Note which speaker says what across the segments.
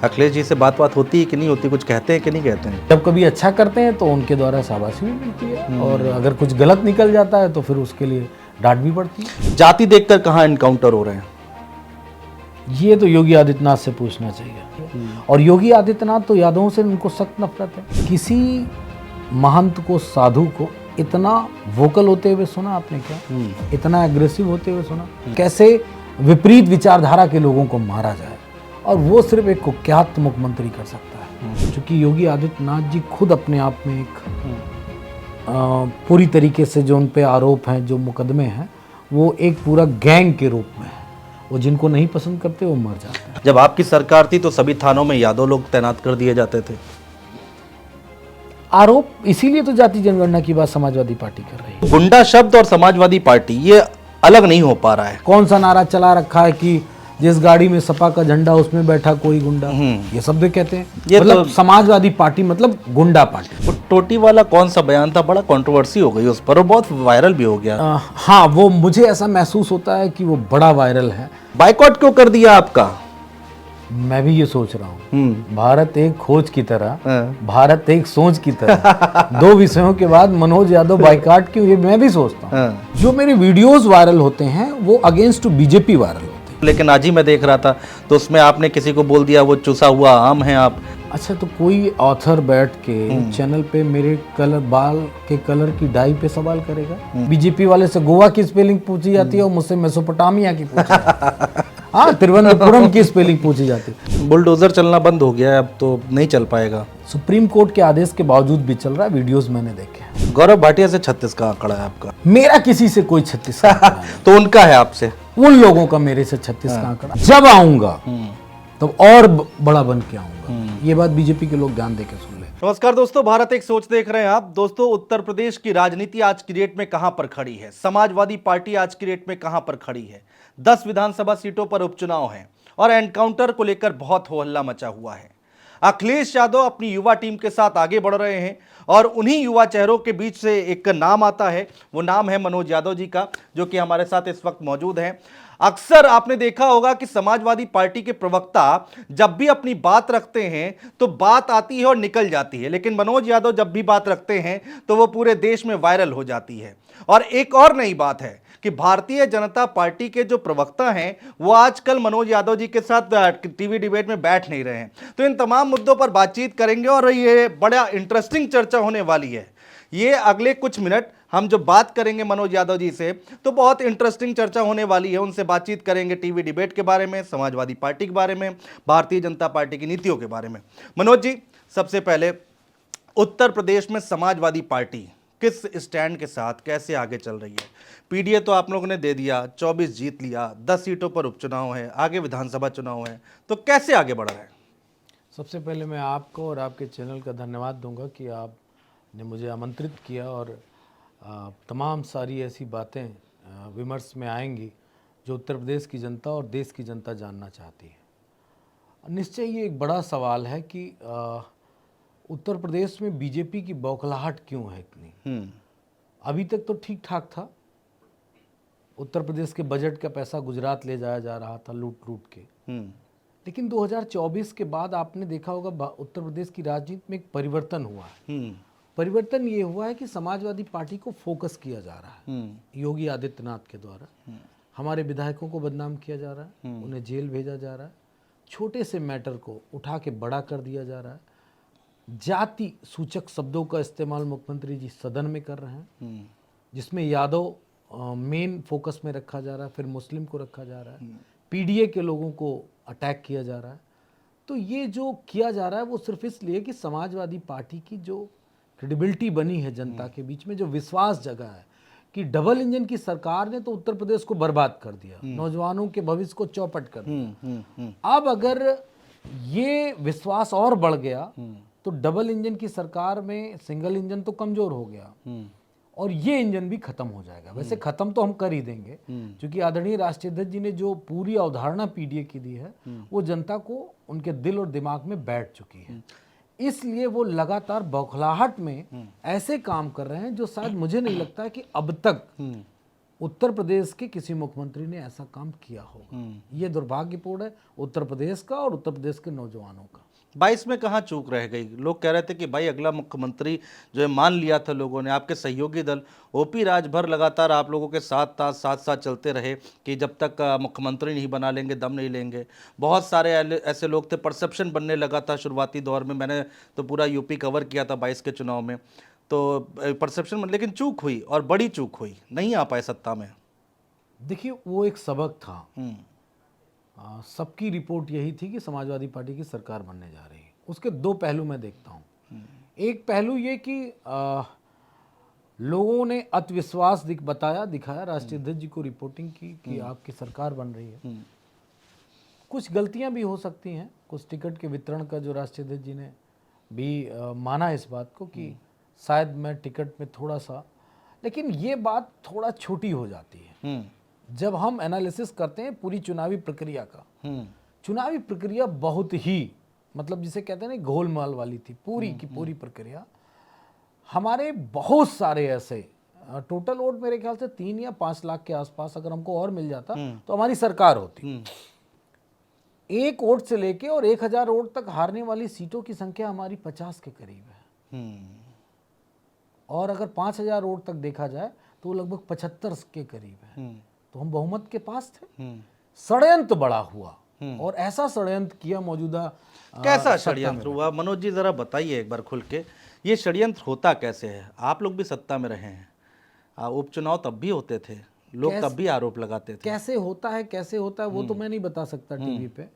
Speaker 1: अखिलेश जी से बात होती है कि नहीं होती, कुछ कहते हैं कि नहीं कहते हैं?
Speaker 2: जब कभी अच्छा करते हैं तो उनके द्वारा शाबाशी भी मिलती है, और अगर कुछ गलत निकल जाता है तो फिर उसके लिए डांट भी पड़ती है।
Speaker 1: जाति देखकर कहाँ एनकाउंटर हो रहे हैं?
Speaker 2: ये तो योगी आदित्यनाथ से पूछना चाहिए। और योगी आदित्यनाथ तो यादवों से उनको सख्त नफरत है। किसी महंत को, साधु को इतना वोकल होते हुए सुना आपने क्या? इतना एग्रेसिव होते हुए सुना? कैसे विपरीत विचारधारा के लोगों को मारा जाए, और वो सिर्फ एक कुख्यात मुख्यमंत्री कर सकता है। क्योंकि योगी आदित्यनाथ जी खुद अपने आप में एक पूरी तरीके से जो उन पे आरोप हैं, जो मुकदमे हैं, वो एक पूरा गैंग के रूप में है। वो जिनको नहीं पसंद करते वो मर जाते हैं।
Speaker 1: जब आपकी सरकार थी तो सभी थानों में यादव लोग तैनात कर दिए जाते थे।
Speaker 2: आरोप इसीलिए तो जाति जनगणना की बात समाजवादी पार्टी कर रही है।
Speaker 1: गुंडा शब्द और समाजवादी पार्टी ये अलग नहीं हो पा रहा है।
Speaker 2: कौन सा नारा चला रखा है कि जिस गाड़ी में सपा का झंडा उसमें बैठा कोई गुंडा, ये शब्द कहते हैं।
Speaker 1: ये
Speaker 2: मतलब
Speaker 1: तो
Speaker 2: समाजवादी पार्टी मतलब गुंडा पार्टी।
Speaker 1: वो टोटी वाला कौन सा बयान था, बड़ा कंट्रोवर्सी हो गई उस पर, वो बहुत वायरल भी हो गया।
Speaker 2: हाँ, वो मुझे ऐसा महसूस होता है कि वो बड़ा वायरल है।
Speaker 1: बाइकआउट क्यों कर दिया आपका?
Speaker 2: मैं भी ये सोच रहा हूँ। भारत एक खोज की तरह,
Speaker 1: हाँ।
Speaker 2: भारत एक सोच की तरह, दो विषयों के बाद मनोज यादव बाइकाट क्यों, ये मैं भी सोचता हूँ।
Speaker 1: हाँ।
Speaker 2: जो मेरे वीडियोस वायरल होते हैं वो अगेंस्ट बीजेपी वायरल होते हैं।
Speaker 1: लेकिन आज ही मैं देख रहा था तो उसमें आपने किसी को बोल दिया वो चुसा हुआ आम है आप।
Speaker 2: अच्छा, तो कोई ऑथर बैठ के चैनल पे मेरे बाल के कलर की डाई पे सवाल करेगा? बीजेपी वाले से गोवा की स्पेलिंग पूछी जाती है और मुझसे मेसोपोटामिया की पूछी जाती है। हाँ, तिरुवनंतपुरम की स्पेलिंग पूछी जाती है।
Speaker 1: बुलडोजर चलना बंद हो गया है, अब तो नहीं चल पाएगा।
Speaker 2: सुप्रीम कोर्ट के आदेश के बावजूद भी चल रहा है, वीडियोस मैंने देखे।
Speaker 1: गौरव भाटिया से 36 का आंकड़ा है आपका।
Speaker 2: मेरा किसी से कोई 36 का आंकड़ा नहीं।
Speaker 1: तो उनका है आपसे?
Speaker 2: उन लोगों का मेरे से 36 का आंकड़ा। जब आऊंगा तब और बड़ा बन के आऊंगा। ये बात बीजेपी के लोग ध्यान देकर सुन ले।
Speaker 1: नमस्कार दोस्तों, भारत एक सोच देख रहे हैं आप। दोस्तों, उत्तर प्रदेश की राजनीति आज की डेट में कहां पर खड़ी है? समाजवादी पार्टी आज की डेट में कहां पर खड़ी है? 10 विधानसभा सीटों पर उपचुनाव है और एनकाउंटर को लेकर बहुत हो हल्ला मचा हुआ है। अखिलेश यादव अपनी युवा टीम के साथ आगे बढ़ रहे हैं और उन्हीं युवा चेहरों के बीच से एक नाम आता है। वो नाम है मनोज यादव जी का, जो कि हमारे साथ इस वक्त मौजूद हैं। अक्सर आपने देखा होगा कि समाजवादी पार्टी के प्रवक्ता जब भी अपनी बात रखते हैं तो बात आती है और निकल जाती है, लेकिन मनोज यादव जब भी बात रखते हैं तो वो पूरे देश में वायरल हो जाती है। और एक और नई बात है कि भारतीय जनता पार्टी के जो प्रवक्ता हैं वो आजकल मनोज यादव जी के साथ टीवी डिबेट में बैठ नहीं रहे हैं। तो इन तमाम मुद्दों पर बातचीत करेंगे और ये बड़ा इंटरेस्टिंग चर्चा होने वाली है। ये अगले कुछ मिनट हम जो बात करेंगे मनोज यादव जी से, तो बहुत इंटरेस्टिंग चर्चा होने वाली है। उनसे बातचीत करेंगे टीवी डिबेट के बारे में, समाजवादी पार्टी के बारे में, भारतीय जनता पार्टी की नीतियों के बारे में। मनोज जी, सबसे पहले उत्तर प्रदेश में समाजवादी पार्टी किस स्टैंड के साथ कैसे आगे चल रही है? पीडीए तो आप लोगों ने दे दिया, 24 जीत लिया, 10 सीटों पर उपचुनाव है, आगे विधानसभा चुनाव है, तो कैसे आगे बढ़ रहा है?
Speaker 2: सबसे पहले मैं आपको और आपके चैनल का धन्यवाद दूंगा कि आपने मुझे आमंत्रित किया और तमाम सारी ऐसी बातें विमर्श में आएंगी जो उत्तर प्रदेश की जनता और देश की जनता जानना चाहती है। निश्चय ये एक बड़ा सवाल है कि उत्तर प्रदेश में बीजेपी की बौखलाहट क्यों है इतनी? अभी तक तो ठीक ठाक था। उत्तर प्रदेश के बजट का पैसा गुजरात ले जाया जा रहा था लूट लूट के। लेकिन 2024 के बाद आपने देखा होगा उत्तर प्रदेश की राजनीति में एक परिवर्तन हुआ है। परिवर्तन ये हुआ है कि समाजवादी पार्टी को फोकस किया जा रहा है योगी आदित्यनाथ के द्वारा। हमारे विधायकों को बदनाम किया जा रहा है, उन्हें जेल भेजा जा रहा है, छोटे से मैटर को उठा के बड़ा कर दिया जा रहा है। जाति सूचक शब्दों का इस्तेमाल मुख्यमंत्री जी सदन में कर रहे हैं, जिसमें यादव मेन फोकस में रखा जा रहा है, फिर मुस्लिम को रखा जा रहा है, पीडीए के लोगों को अटैक किया जा रहा है। तो ये जो किया जा रहा है वो सिर्फ इसलिए कि समाजवादी पार्टी की जो क्रेडिबिलिटी बनी है जनता के बीच में, जो विश्वास जगा है कि डबल इंजन की सरकार ने तो उत्तर प्रदेश को बर्बाद कर दिया, नौजवानों के भविष्य को चौपट कर दिया। अब अगर ये विश्वास और बढ़ गया तो डबल इंजन की सरकार में सिंगल इंजन तो कमजोर हो गया और ये इंजन भी खत्म हो जाएगा। वैसे खत्म तो हम कर ही देंगे, क्योंकि आदरणीय राष्ट्रीय अध्यक्ष जी ने जो पूरी अवधारणा पीडीए की दी है वो जनता को उनके दिल और दिमाग में बैठ चुकी है। इसलिए वो लगातार बौखलाहट में ऐसे काम कर रहे हैं जो शायद मुझे नहीं लगता है कि अब तक उत्तर प्रदेश के किसी मुख्यमंत्री ने ऐसा काम किया होगा। ये दुर्भाग्यपूर्ण है उत्तर प्रदेश का और उत्तर प्रदेश के नौजवानों का।
Speaker 1: 22 में कहाँ चूक रह गई? लोग कह रहे थे कि भाई अगला मुख्यमंत्री जो है मान लिया था लोगों ने, आपके सहयोगी दल ओपी राजभर लगातार आप लोगों के साथ साथ चलते रहे कि जब तक मुख्यमंत्री नहीं बना लेंगे दम नहीं लेंगे। बहुत सारे ऐसे लोग थे, परसेप्शन बनने लगा था शुरुआती दौर में, मैंने तो पूरा यूपी कवर किया था 22 के चुनाव में, तो परसेप्शन, लेकिन चूक हुई और बड़ी चूक हुई, नहीं आ पाए सत्ता में।
Speaker 2: देखिए वो एक सबक था।
Speaker 1: हम्म,
Speaker 2: सबकी रिपोर्ट यही थी कि समाजवादी पार्टी की सरकार बनने जा रही है। उसके दो पहलू मैं देखता हूँ। एक पहलू ये कि लोगों ने अतिविश्वास दिखाया राष्ट्रीय अध्यक्ष जी को रिपोर्टिंग की कि आपकी सरकार बन रही है। कुछ गलतियां भी हो सकती हैं, कुछ टिकट के वितरण का जो राष्ट्रीय अध्यक्ष जी ने भी माना इस बात को कि शायद मैं टिकट में थोड़ा सा, लेकिन ये बात थोड़ा छोटी हो जाती है जब हम एनालिसिस करते हैं पूरी चुनावी प्रक्रिया का। चुनावी प्रक्रिया बहुत ही, मतलब जिसे कहते हैं ना, गोलमाल वाली थी पूरी की पूरी प्रक्रिया। हमारे बहुत सारे ऐसे टोटल वोट मेरे ख्याल से 3 या 5 लाख के आसपास अगर हमको और मिल जाता तो हमारी सरकार होती। 1 वोट से लेके और 1000 वोट तक हारने वाली सीटों की संख्या हमारी 50 के करीब है। और अगर 5000 वोट तक देखा जाए तो लगभग 75 के करीब है। तो हम बहुमत के पास थे। षड्यंत्र बड़ा हुआ और ऐसा षड्यंत्र किया मौजूदा।
Speaker 1: कैसा षड्यंत्र हुआ मनोज जी, जरा बताइए एक बार खुल के, ये षड्यंत्र होता कैसे है? आप लोग भी सत्ता में रहे हैं, उपचुनाव तब भी होते थे, लोग तब भी आरोप लगाते थे।
Speaker 2: कैसे होता है वो तो मैं नहीं बता सकता टीवी पे,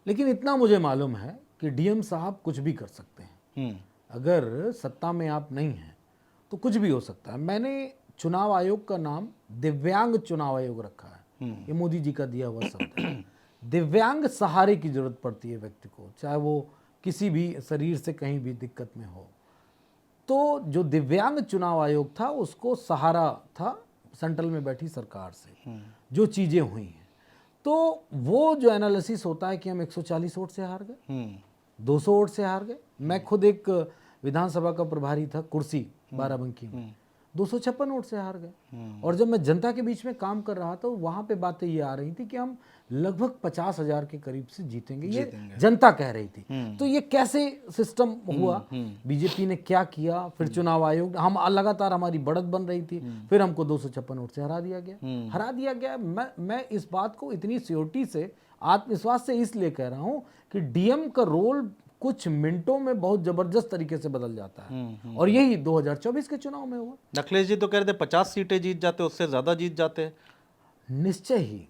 Speaker 2: लेकिन इतना मुझे मालूम है कि डीएम साहब कुछ भी कर सकते हैं। अगर सत्ता में आप नहीं हैं तो कुछ भी हो सकता है। मैंने चुनाव आयोग का नाम दिव्यांग चुनाव आयोग रखा है। ये मोदी जी का दिया हुआ शब्द है। दिव्यांग सहारे की जरूरत पड़ती है व्यक्ति को, चाहे वो किसी भी शरीर से कहीं भी दिक्कत में हो। तो जो दिव्यांग चुनाव आयोग था उसको सहारा था सेंट्रल में बैठी सरकार से जो चीजें हुई हैं। तो वो जो एनालिसिस होता है कि हम 140 वोट से हार गए, 200 वोट से हार गए। मैं खुद एक विधानसभा का प्रभारी था कुर्सी बाराबंकी में, 256 वोट से हार गए। और जब मैं जनता के बीच में काम कर रहा था वहां पे बातें ये आ रही थी कि हम लगभग 50,000 के करीब से जीतेंगे, ये जनता कह रही थी। तो ये कैसे सिस्टम हुआ, बीजेपी ने क्या किया, फिर चुनाव आयोग, हम लगातार हमारी बढ़त बन रही थी, फिर हमको 256 वोट से हरा दिया गया। मैं इस बात को इतनी श्योरिटी से, आत्मविश्वास से इसलिए कह रहा हूं कि डीएम का रोल कुछ मिनटों में बहुत जबरदस्त तरीके से बदल जाता है। और यही 2024 के चुनाव में हुआ।
Speaker 1: अखिलेश जी तो कह रहे थे 50 सीटें जीत जाते, उससे ज्यादा जीत जाते।
Speaker 2: निश्चय ही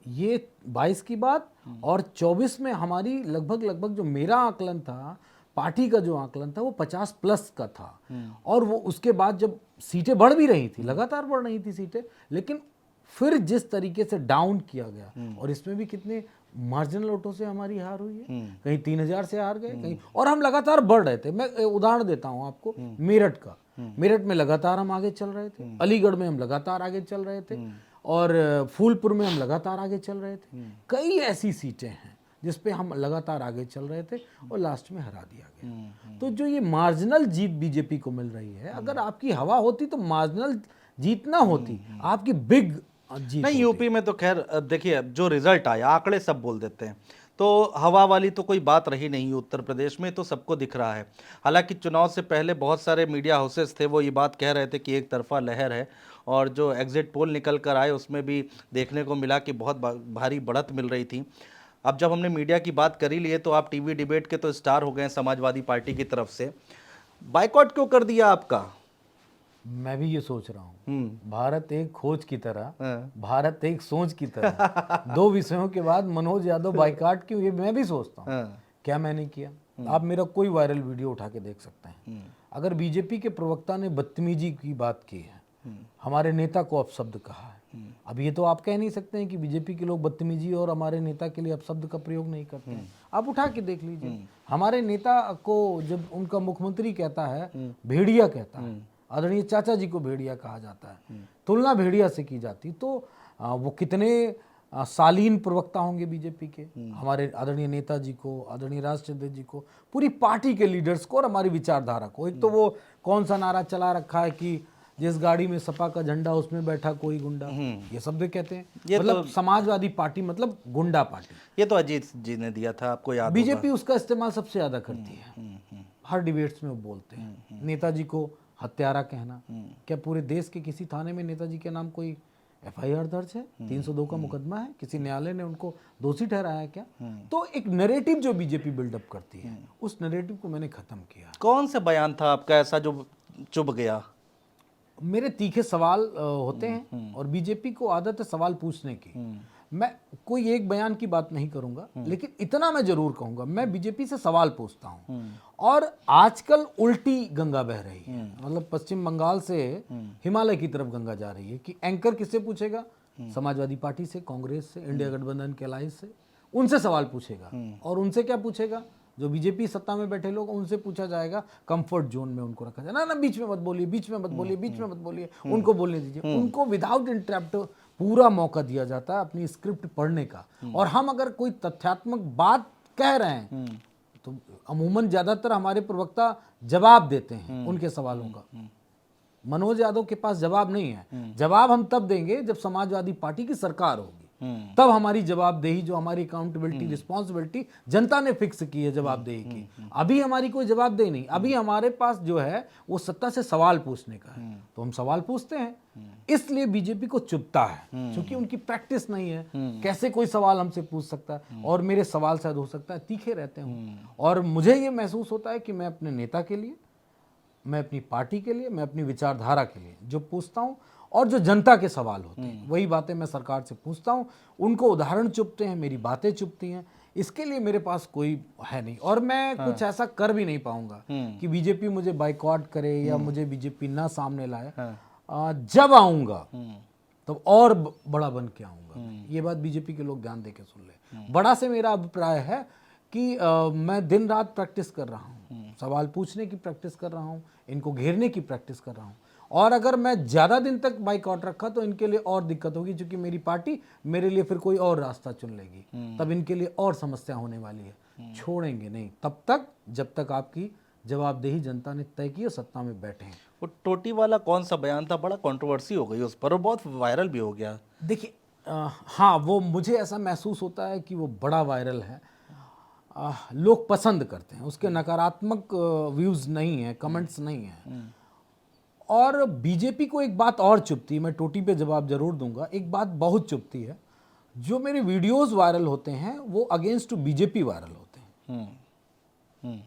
Speaker 2: ये 22 की बात और 24 में हमारी लगभग जो मेरा आकलन था, पार्टी का जो आकलन था वो 50 प्लस का था। और वो उसके बाद जब सीटें बढ़ भी रही थी, लगातार बढ़ रही थी सीटें, लेकिन फिर जिस तरीके से डाउन किया गया, और इसमें भी कितने मार्जिनल वोटों से हमारी हार हुई है। कहीं 3000 से हार गए, कहीं, और हम लगातार बढ़ रहे थे। मैं उदाहरण देता हूं आपको मेरठ का। मेरठ में लगातार हम आगे चल रहे थे, अलीगढ़ में हम लगातार आगे चल रहे थे, और फूलपुर में हम लगातार आगे चल रहे थे। कई ऐसी सीटें हैं जिसपे हम लगातार आगे चल रहे थे और लास्ट में हरा दिया गया। तो जो ये मार्जिनल जीत बीजेपी को मिल रही है, अगर आपकी हवा होती तो मार्जिनल जीत ना होती, आपकी बिग जीत
Speaker 1: नहीं। यूपी में तो खैर देखिए जो रिजल्ट आया, आंकड़े सब बोल देते हैं, तो हवा वाली तो कोई बात रही नहीं। उत्तर प्रदेश में तो सबको दिख रहा है। हालांकि चुनाव से पहले बहुत सारे मीडिया हाउसेस थे, वो ये बात कह रहे थे कि एक तरफा लहर है, और जो एग्जिट पोल निकल कर आए उसमें भी देखने को मिला कि बहुत भारी बढ़त मिल रही थी। अब जब हमने मीडिया की बात करी ली है तो आप टीवी डिबेट के तो स्टार हो गए समाजवादी पार्टी की तरफ से, बाइकआउट क्यों कर दिया आपका?
Speaker 2: मैं भी ये सोच रहा हूँ। भारत एक खोज की तरह, भारत एक सोच की तरह, दो विषयों के बाद मनोज यादव बाइकाट क्यों, ये मैं भी सोचता हूँ। क्या मैंने किया? आप मेरा कोई वायरल वीडियो उठा के देख सकते हैं। अगर बीजेपी के प्रवक्ता ने बदतमीजी की बात की है, हमारे नेता को अपशब्द कहा है, अब ये तो आप कह नहीं सकते हैं कि बीजेपी के लोग बदतमीजी और हमारे नेता के लिए अपशब्द का प्रयोग नहीं करते हैं। आप उठा के देख लीजिए, हमारे नेता को जब उनका मुख्यमंत्री कहता है, भेड़िया कहता है, आदरणीय चाचा जी को भेड़िया कहा जाता है, तुलना भेड़िया से की जाती, तो वो कितने शालीन प्रवक्ता होंगे बीजेपी के, हमारे आदरणीय नेताजी को, आदरणीय राष्ट्रीय अध्यक्ष जी को, पूरी पार्टी के लीडर्स को और हमारी विचारधारा को। एक तो वो कौन सा नारा चला रखा है कि जिस गाड़ी में सपा का झंडा उसमें बैठा कोई गुंडा, ये शब्द कहते हैं।
Speaker 1: ये
Speaker 2: मतलब समाजवादी पार्टी मतलब गुंडा पार्टी।
Speaker 1: ये तो अजीत जी ने दिया था, आपको याद
Speaker 2: बीजेपी उसका इस्तेमाल सबसे ज्यादा करती है, हर डिबेट्स में वो बोलते हैं। नेताजी को हत्यारा कहना, क्या पूरे देश के किसी थाने में नेताजी के नाम कोई एफआईआर दर्ज है? 302 का मुकदमा है? किसी न्यायालय ने उनको दोषी ठहराया है क्या? तो एक नैरेटिव जो बीजेपी बिल्डअप करती है, उस नैरेटिव को मैंने खत्म किया।
Speaker 1: कौन सा बयान था आपका ऐसा जो चुभ गया?
Speaker 2: मेरे तीखे सवाल होते हैं और बीजेपी को आदत है सवाल पूछने की। मैं कोई एक बयान की बात नहीं करूंगा, लेकिन इतना मैं जरूर कहूंगा, मैं बीजेपी से सवाल पूछता हूं। और आजकल उल्टी गंगा बह रही है, मतलब पश्चिम बंगाल से हिमालय की तरफ गंगा जा रही है कि एंकर किससे पूछेगा? समाजवादी पार्टी से, कांग्रेस से, इंडिया गठबंधन के अलायंस से, उनसे सवाल पूछेगा। और उनसे क्या पूछेगा? जो बीजेपी सत्ता में बैठे लोग, उनसे पूछा जाएगा, कंफर्ट जोन में उनको रखा जाए, ना बीच में मत बोलिए, बीच में मत बोलिए, बीच में मत बोलिए, उनको बोलने दीजिए। उनको विदाउट इंटरप्ट पूरा मौका दिया जाता है अपनी स्क्रिप्ट पढ़ने का। और हम अगर कोई तथ्यात्मक बात कह रहे हैं तो अमूमन ज्यादातर हमारे प्रवक्ता जवाब देते हैं उनके सवालों का। मनोज यादव के पास जवाब नहीं है। जवाब हम तब देंगे जब समाजवादी पार्टी की सरकार होगी, तब हमारी जवाबदेही, जो हमारी अकाउंटेबिलिटी, रिस्पॉन्सिबिलिटी जनता ने फिक्स की है जवाबदेही की। अभी हमारी कोई जवाबदेही नहीं, अभी हमारे पास जो है वो सत्ता से सवाल पूछने का है, तो हम सवाल पूछते हैं। इसलिए बीजेपी को चुभता है, क्योंकि उनकी प्रैक्टिस नहीं है। कैसे कोई सवाल हमसे पूछ सकता है? और मेरे सवाल शायद हो सकता है तीखे रहते हैं, और मुझे ये महसूस होता है कि मैं अपने नेता के लिए, मैं अपनी पार्टी के लिए, मैं अपनी विचारधारा के लिए जो पूछता हूं, और जो जनता के सवाल होते हैं वही बातें मैं सरकार से पूछता हूं। उनको उदाहरण चुभते हैं, मेरी बातें चुभती हैं, इसके लिए मेरे पास कोई है नहीं। और मैं कुछ ऐसा कर भी नहीं पाऊंगा कि बीजेपी मुझे बाइकआउट करे या मुझे बीजेपी ना सामने लाए। जब आऊंगा तब और बड़ा बन के आऊंगा। ये बात बीजेपी के लोग ध्यान दे के सुन ले। बड़ा से मेरा अभिप्राय है कि मैं दिन रात प्रैक्टिस कर रहा हूँ, सवाल पूछने की प्रैक्टिस कर रहा हूँ, इनको घेरने की प्रैक्टिस कर रहा हूँ। और अगर मैं ज़्यादा दिन तक बाइकआउट रखा तो इनके लिए और दिक्कत होगी, क्योंकि मेरी पार्टी मेरे लिए फिर कोई और रास्ता चुन लेगी, तब इनके लिए और समस्या होने वाली है। छोड़ेंगे नहीं तब तक जब तक आपकी जवाबदेही जनता ने तय की, सत्ता में बैठे हैं।
Speaker 1: वो टोटी वाला कौन सा बयान था? बड़ा कंट्रोवर्सी हो गई उस पर और बहुत वायरल भी हो गया।
Speaker 2: देखिए, हाँ, वो मुझे ऐसा महसूस होता है कि वो बड़ा वायरल है, लोग पसंद करते हैं, उसके नकारात्मक व्यूज़ नहीं है, कमेंट्स नहीं है। और बीजेपी को एक बात और चुभती है, मैं टोटी पे जवाब जरूर दूंगा, एक बात बहुत चुभती है, जो मेरे वीडियोस वायरल होते हैं वो अगेंस्ट बीजेपी वायरल होते हैं।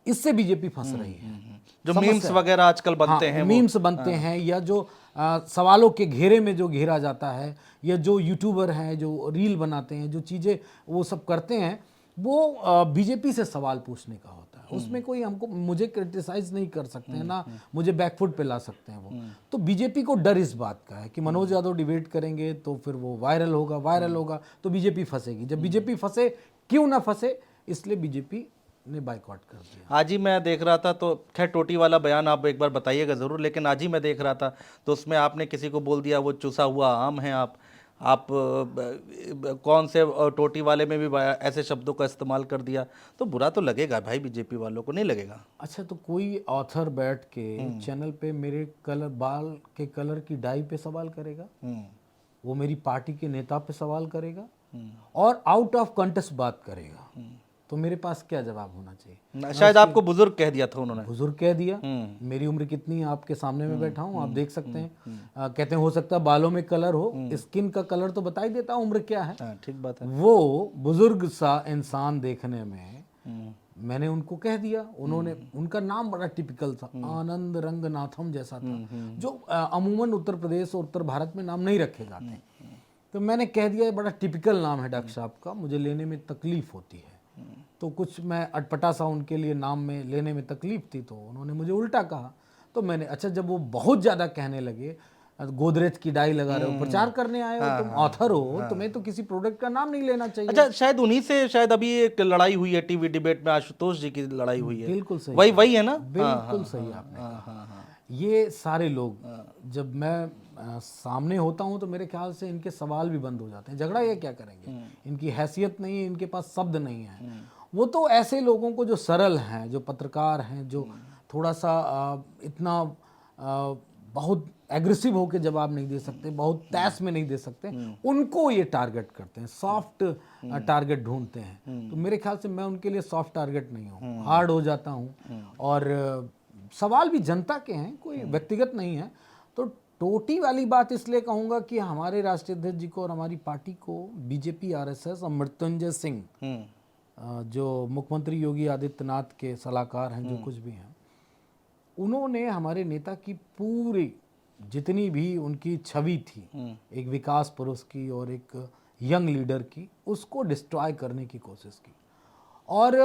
Speaker 2: इससे बीजेपी फंस रही है।
Speaker 1: जो मीम्स वगैरह आजकल बनते हैं,
Speaker 2: मीम्स बनते हैं, या जो सवालों के घेरे में जो घेरा जाता है, या जो यूट्यूबर हैं जो रील बनाते हैं, जो चीज़ें वो सब करते हैं, वो बीजेपी से सवाल पूछने का होता है। उसमें कोई मुझे क्रिटिसाइज नहीं कर सकते हैं, ना मुझे बैकफुट पे ला सकते हैं वो। तो बीजेपी को डर इस बात का है कि मनोज यादव डिबेट करेंगे तो फिर वो वायरल होगा तो बीजेपी फंसेगी। जब बीजेपी फंसे, क्यों ना फंसे, इसलिए बीजेपी ने बाइकआउट कर दिया।
Speaker 1: आज ही मैं देख रहा था, तो खैर टोटी वाला बयान आप एक बार बताइएगा ज़रूर, लेकिन आज ही मैं देख रहा था तो उसमें आपने किसी को बोल दिया वो चुसा हुआ आम है। आप कौन से टोटी वाले में भी ऐसे शब्दों का इस्तेमाल कर दिया, तो बुरा तो लगेगा भाई, बीजेपी वालों को नहीं लगेगा?
Speaker 2: अच्छा, तो कोई ऑथर बैठ के चैनल पे मेरे बाल के कलर की डाई पे सवाल करेगा, वो मेरी पार्टी के नेता पे सवाल करेगा और आउट ऑफ कंटेक्स्ट बात करेगा, तो मेरे पास क्या जवाब होना चाहिए?
Speaker 1: शायद आपको बुजुर्ग कह दिया था उन्होंने।
Speaker 2: बुजुर्ग कह दिया। मेरी उम्र कितनी है आपके सामने में बैठा हूँ, आप देख सकते हैं। कहते हैं हो सकता है बालों में कलर हो, स्किन का कलर तो बता ही देता हूँ उम्र क्या है।
Speaker 1: ठीक बात है।
Speaker 2: वो बुजुर्ग सा इंसान देखने में मैंने उनको कह दिया। उन्होंने, उनका नाम बड़ा टिपिकल था, आनंद रंगनाथम जैसा था, जो अमूमन उत्तर प्रदेश और उत्तर भारत में नाम नहीं रखे जाते। तो मैंने कह दिया बड़ा टिपिकल नाम है डॉक्टर साहब का, मुझे लेने में तकलीफ होती है। तो कुछ मैं अटपटा सा उनके लिए नाम में लेने में तकलीफ थी, तो उन्होंने मुझे उल्टा कहा। तो मैंने, अच्छा जब वो बहुत ज़्यादा कहने लगे, गोदरेज की डाई लगा रहे हो, प्रचार करने आए हो, तुम ऑथर हो, तुम्हें तो किसी प्रोडक्ट का नाम नहीं लेना चाहिए।
Speaker 1: अच्छा, शायद उन्हीं से शायद अभी एक लड़ाई हुई है टीवी डिबेट में, आशुतोष जी की लड़ाई हुई है।
Speaker 2: बिल्कुल सही,
Speaker 1: वही है ना?
Speaker 2: बिल्कुल सही आपने कहा। ये सारे लोग, जब मैं सामने होता हूं तो मेरे ख्याल से इनके सवाल भी बंद हो जाते हैं। झगड़ा ये क्या करेंगे, इनकी हैसियत नहीं है, इनके पास शब्द नहीं है। वो तो ऐसे लोगों को जो सरल हैं, जो पत्रकार हैं, जो थोड़ा सा इतना बहुत एग्रेसिव होकर जवाब नहीं दे सकते, बहुत तैस में नहीं दे सकते, उनको ये टारगेट करते हैं, सॉफ्ट टारगेट ढूंढते हैं। तो मेरे ख्याल से मैं उनके लिए सॉफ्ट टारगेट नहीं हूँ, हार्ड हो जाता हूँ। और सवाल भी जनता के हैं, कोई व्यक्तिगत नहीं है। तो टोटी वाली बात इसलिए कहूँगा कि हमारे राष्ट्रीय अध्यक्ष जी को और हमारी पार्टी को बीजेपी आरएसएस और मृत्युंजय सिंह, जो मुख्यमंत्री योगी आदित्यनाथ के सलाहकार हैं, जो कुछ भी हैं, उन्होंने हमारे नेता की पूरी जितनी भी उनकी छवि थी, एक विकास पुरुष की और एक यंग लीडर की, उसको डिस्ट्रॉय करने की कोशिश की। और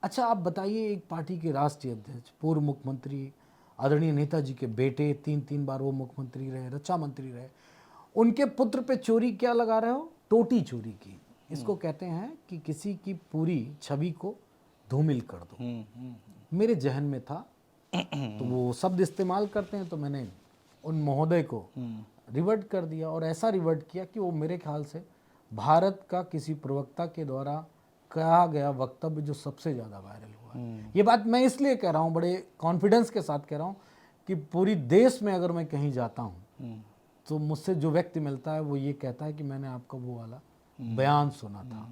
Speaker 2: अच्छा आप बताइए, एक पार्टी के राष्ट्रीय अध्यक्ष, पूर्व मुख्यमंत्री आदरणीय नेताजी के बेटे, 3 बार वो मुख्यमंत्री रहे, रक्षा मंत्री रहे, उनके पुत्र पे चोरी क्या लगा रहे हो? टोटी चोरी की। इसको कहते हैं कि किसी की पूरी छवि को धूमिल कर दो। मेरे जहन में था, तो वो शब्द इस्तेमाल करते हैं, तो मैंने उन महोदय को रिवर्ट कर दिया, और ऐसा रिवर्ट किया कि वो मेरे ख्याल से भारत का किसी प्रवक्ता के द्वारा कहा गया वक्तव्य जो सबसे ज़्यादा वायरल हुआ है। ये बात मैं इसलिए कह रहा हूँ, बड़े कॉन्फिडेंस के साथ कह रहा हूँ, कि पूरी देश में अगर मैं कहीं जाता हूँ तो मुझसे जो व्यक्ति मिलता है वो ये कहता है कि मैंने आपका वो वाला बयान सुना था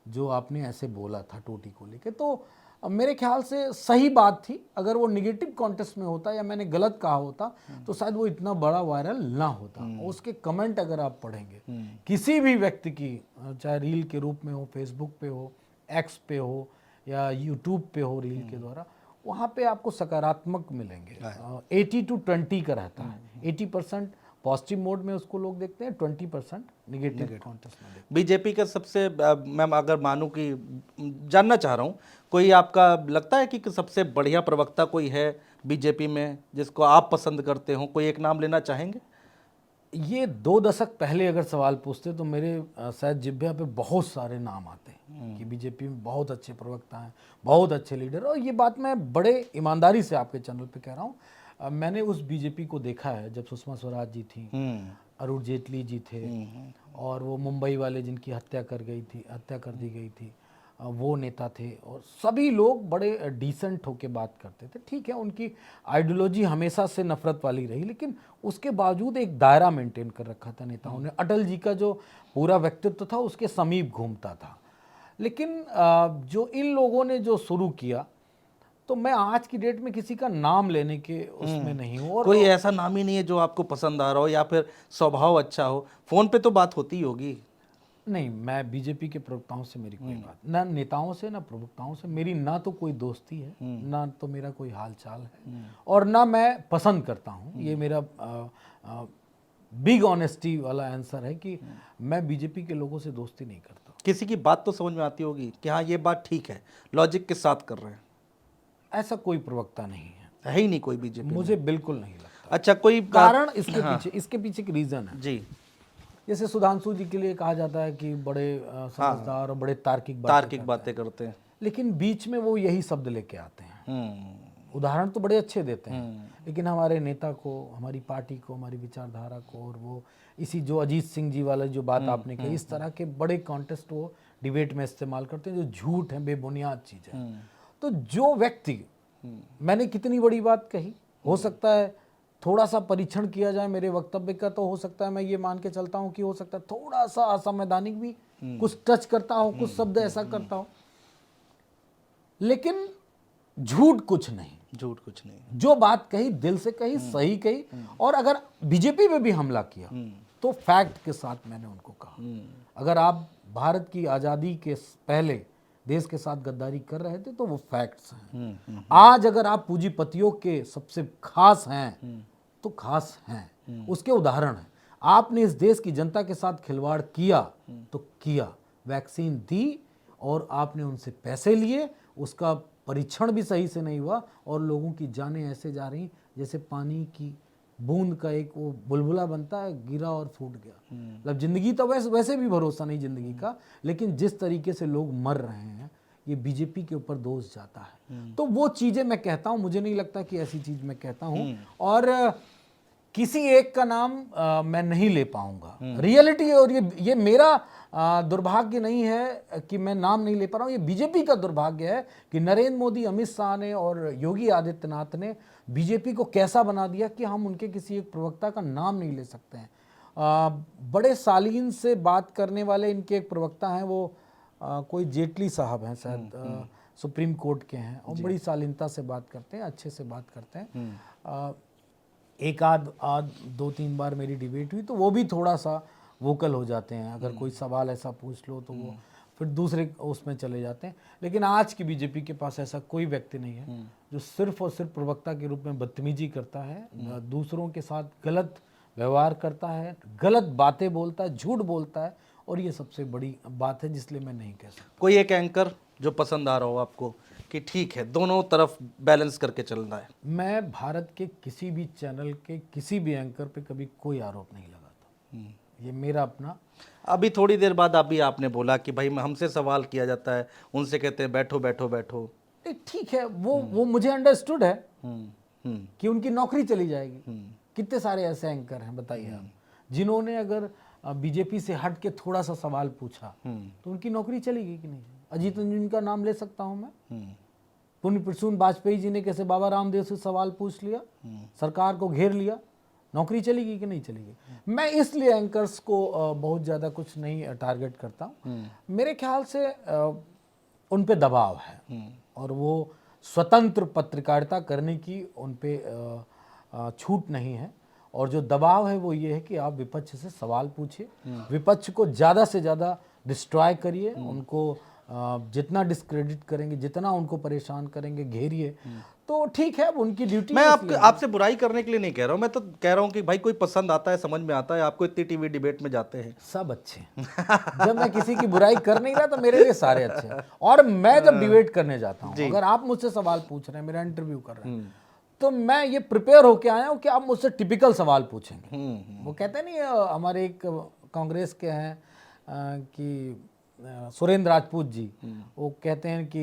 Speaker 2: जो आपने ऐसे बोला था टोटी को लेके। तो मेरे ख्याल से सही बात थी। अगर वो निगेटिव कॉन्टेक्स्ट में होता या मैंने गलत कहा होता तो शायद वो इतना बड़ा वायरल ना होता। उसके कमेंट अगर आप पढ़ेंगे किसी भी व्यक्ति की, चाहे रील के रूप में हो, फेसबुक पे हो, एक्स पे हो या यूट्यूब पे हो रील के द्वारा, वहाँ पे आपको सकारात्मक मिलेंगे। 80-20 का रहता है। 80% पॉजिटिव मोड में उसको लोग देखते हैं, 20% निगेटिव कॉन्टेक्स्ट में देखते हैं।
Speaker 1: बीजेपी का सबसे मैम अगर मानूं कि जानना चाह रहा हूं, कोई आपका लगता है कि सबसे बढ़िया प्रवक्ता कोई है बीजेपी में जिसको आप पसंद करते हो? कोई एक नाम लेना चाहेंगे?
Speaker 2: ये 2 दशक पहले अगर सवाल पूछते तो मेरे शायद जिब्या पे बहुत सारे नाम आते हैं कि बीजेपी में बहुत अच्छे प्रवक्ता हैं, बहुत अच्छे लीडर। और ये बात मैं बड़े ईमानदारी से आपके चैनल पे कह रहा हूँ। मैंने उस बीजेपी को देखा है जब सुषमा स्वराज जी थी, अरुण जेटली जी थे, और वो मुंबई वाले जिनकी हत्या कर दी गई थी, वो नेता थे, और सभी लोग बड़े डिसेंट होके बात करते थे। ठीक है, उनकी आइडियोलॉजी हमेशा से नफरत वाली रही, लेकिन उसके बावजूद एक दायरा मेंटेन कर रखा था नेताओं ने। अटल जी का जो पूरा व्यक्तित्व था उसके समीप घूमता था। लेकिन जो इन लोगों ने जो शुरू किया, तो मैं आज की डेट में किसी का नाम लेने के उसमें नहीं हूँ। और
Speaker 1: कोई ऐसा नाम ही नहीं है जो आपको पसंद आ रहा हो या फिर स्वभाव अच्छा हो? फोन पे तो बात होती होगी।
Speaker 2: नहीं, मैं बीजेपी के प्रवक्ताओं से मेरी कोई बात, ना नेताओं से ना प्रवक्ताओं से मेरी ना तो कोई दोस्ती है, ना तो मेरा कोई हालचाल है, और ना मैं पसंद करता हूँ। ये मेरा बिग ऑनेस्टी वाला आंसर है कि मैं बीजेपी के लोगों से दोस्ती नहीं करता।
Speaker 1: किसी की बात तो समझ में आती होगी कि हाँ ये बात ठीक है, लॉजिक के साथ कर रहे हैं।
Speaker 2: ऐसा कोई प्रवक्ता नहीं है
Speaker 1: ही नहीं कोई बीजेपी?
Speaker 2: मुझे बिल्कुल नहीं लगता।
Speaker 1: अच्छा, कोई
Speaker 2: कारण इसके पीछे एक रीजन है
Speaker 1: जी।
Speaker 2: जैसे सुधांशु जी के लिए कहा जाता है कि बड़े समझदार और बड़े तार्किक
Speaker 1: बातें करते हैं,
Speaker 2: लेकिन बीच में वो यही शब्द लेके आते हैं। उदाहरण तो बड़े अच्छे देते हैं, लेकिन हमारे नेता को, हमारी पार्टी को, हमारी विचारधारा को, और वो इसी जो अजीत सिंह जी वाला जो बात आपने कही, इस तरह के बड़े कॉन्टेस्ट वो डिबेट में इस्तेमाल करते हैं जो झूठ है, बेबुनियाद चीज़ है। तो जो व्यक्ति, मैंने कितनी बड़ी बात कही, हो सकता है थोड़ा सा परीक्षण किया जाए मेरे वक्तव्य का, तो हो सकता है मैं ये मान के चलता हूँ कि हो सकता है थोड़ा सा असंवैधानिक भी कुछ टच करता हो, कुछ शब्द ऐसा करता हो, लेकिन झूठ कुछ नहीं। जो बात कही दिल से कही, सही कही। और अगर बीजेपी पे भी हमला किया तो फैक्ट के साथ मैंने उनको कहा। अगर आप भारत की आज़ादी के पहले देश के साथ गद्दारी कर रहे थे तो वो फैक्ट्स हैं। आज अगर आप पूंजीपतियों के सबसे खास हैं तो खास हैं, उसके उदाहरण हैं। आपने इस देश की जनता के साथ खिलवाड़ किया तो किया, वैक्सीन दी और आपने उनसे पैसे लिए, उसका परीक्षण भी सही से नहीं हुआ, और लोगों की जानें ऐसे जा रही जैसे पानी की बूंद का एक वो बुलबुला बनता है, गिरा और फूट गया। मतलब जिंदगी तो वैसे भी भरोसा नहीं जिंदगी का, लेकिन जिस तरीके से लोग मर रहे हैं ये बीजेपी के ऊपर दोष जाता है। तो वो चीज़ें मैं कहता हूँ, मुझे नहीं लगता कि ऐसी चीज़ मैं कहता हूँ। और किसी एक का नाम मैं नहीं ले पाऊंगा। रियलिटी, और ये मेरा दुर्भाग्य नहीं है कि मैं नाम नहीं ले पा रहा हूँ, ये बीजेपी का दुर्भाग्य है कि नरेंद्र मोदी, अमित शाह ने और योगी आदित्यनाथ ने बीजेपी को कैसा बना दिया कि हम उनके किसी एक प्रवक्ता का नाम नहीं ले सकते हैं। बड़े शालीन से बात करने वाले इनके एक प्रवक्ता हैं, वो कोई जेटली साहब हैं शायद, सुप्रीम कोर्ट के हैं, और बड़ी शालीनता से बात करते हैं, अच्छे से बात करते हैं। एक आध 2-3 बार मेरी डिबेट हुई तो वो भी थोड़ा सा वोकल हो जाते हैं, अगर कोई सवाल ऐसा पूछ लो तो वो फिर दूसरे उसमें चले जाते हैं। लेकिन आज की बीजेपी के पास ऐसा कोई व्यक्ति नहीं है जो सिर्फ और सिर्फ प्रवक्ता के रूप में बदतमीजी करता है, दूसरों के साथ गलत व्यवहार करता है, गलत बातें बोलता है, झूठ बोलता है, और ये सबसे बड़ी बात है जिसलिए मैं नहीं कह सकता।
Speaker 1: कोई एक एंकर जो पसंद आ रहा हो आपको कि ठीक है दोनों तरफ बैलेंस करके चलना है?
Speaker 2: मैं भारत के किसी भी चैनल के किसी भी एंकर पे कभी कोई आरोप नहीं लगाता, ये मेरा अपना।
Speaker 1: अभी थोड़ी देर बाद अभी आपने बोला कि भाई हमसे सवाल किया जाता है, उनसे कहते हैं बैठो बैठो बैठो।
Speaker 2: ठीक है, वो मुझे अंडरस्टूड है
Speaker 1: हम्म
Speaker 2: कि उनकी नौकरी चली जाएगी। कितने सारे ऐसे एंकर हैं बताइए आप, जिन्होंने अगर बीजेपी से हट के थोड़ा सा सवाल पूछा तो उनकी नौकरी चलेगी कि नहीं? अजीत रंजन का नाम ले सकता हूं मैं। पुण्य प्रसून वाजपेयी जी ने कैसे बाबा रामदेव से सवाल पूछ लिया, सरकार को घेर लिया, नौकरी चलेगी कि नहीं चलेगी? मैं इसलिए एंकर्स को बहुत ज़्यादा कुछ नहीं टारगेट करता हूँ। मेरे ख्याल से उन पे दबाव है और वो स्वतंत्र पत्रकारिता करने की उन पे छूट नहीं है, और जो दबाव है वो ये है कि आप विपक्ष से सवाल पूछिए, विपक्ष को ज़्यादा से ज़्यादा डिस्ट्रॉय करिए, उनको जितना डिस्क्रेडिट करेंगे, जितना उनको परेशान करेंगे, घेरिए, तो ठीक है, उनकी ड्यूटी।
Speaker 1: मैं आपसे बुराई करने के लिए नहीं कह रहा हूँ, मैं तो कह रहा हूँ कि भाई कोई पसंद आता है, समझ में आता है, आपको इतनी टीवी डिबेट में जाते हैं,
Speaker 2: सब अच्छे हैं। जब मैं किसी की बुराई कर नहीं रहा तो मेरे लिए सारे अच्छे हैं। और मैं जब डिबेट करने जाता हूँ, अगर आप मुझसे सवाल पूछ रहे हैं, मेरा इंटरव्यू कर रहे हैं, तो मैं ये प्रिपेयर होके आया हूँ कि आप मुझसे टिपिकल सवाल पूछेंगे। वो कहते नहीं, हमारे एक कांग्रेस के हैं कि सुरेंद्र राजपूत जी, वो कहते हैं कि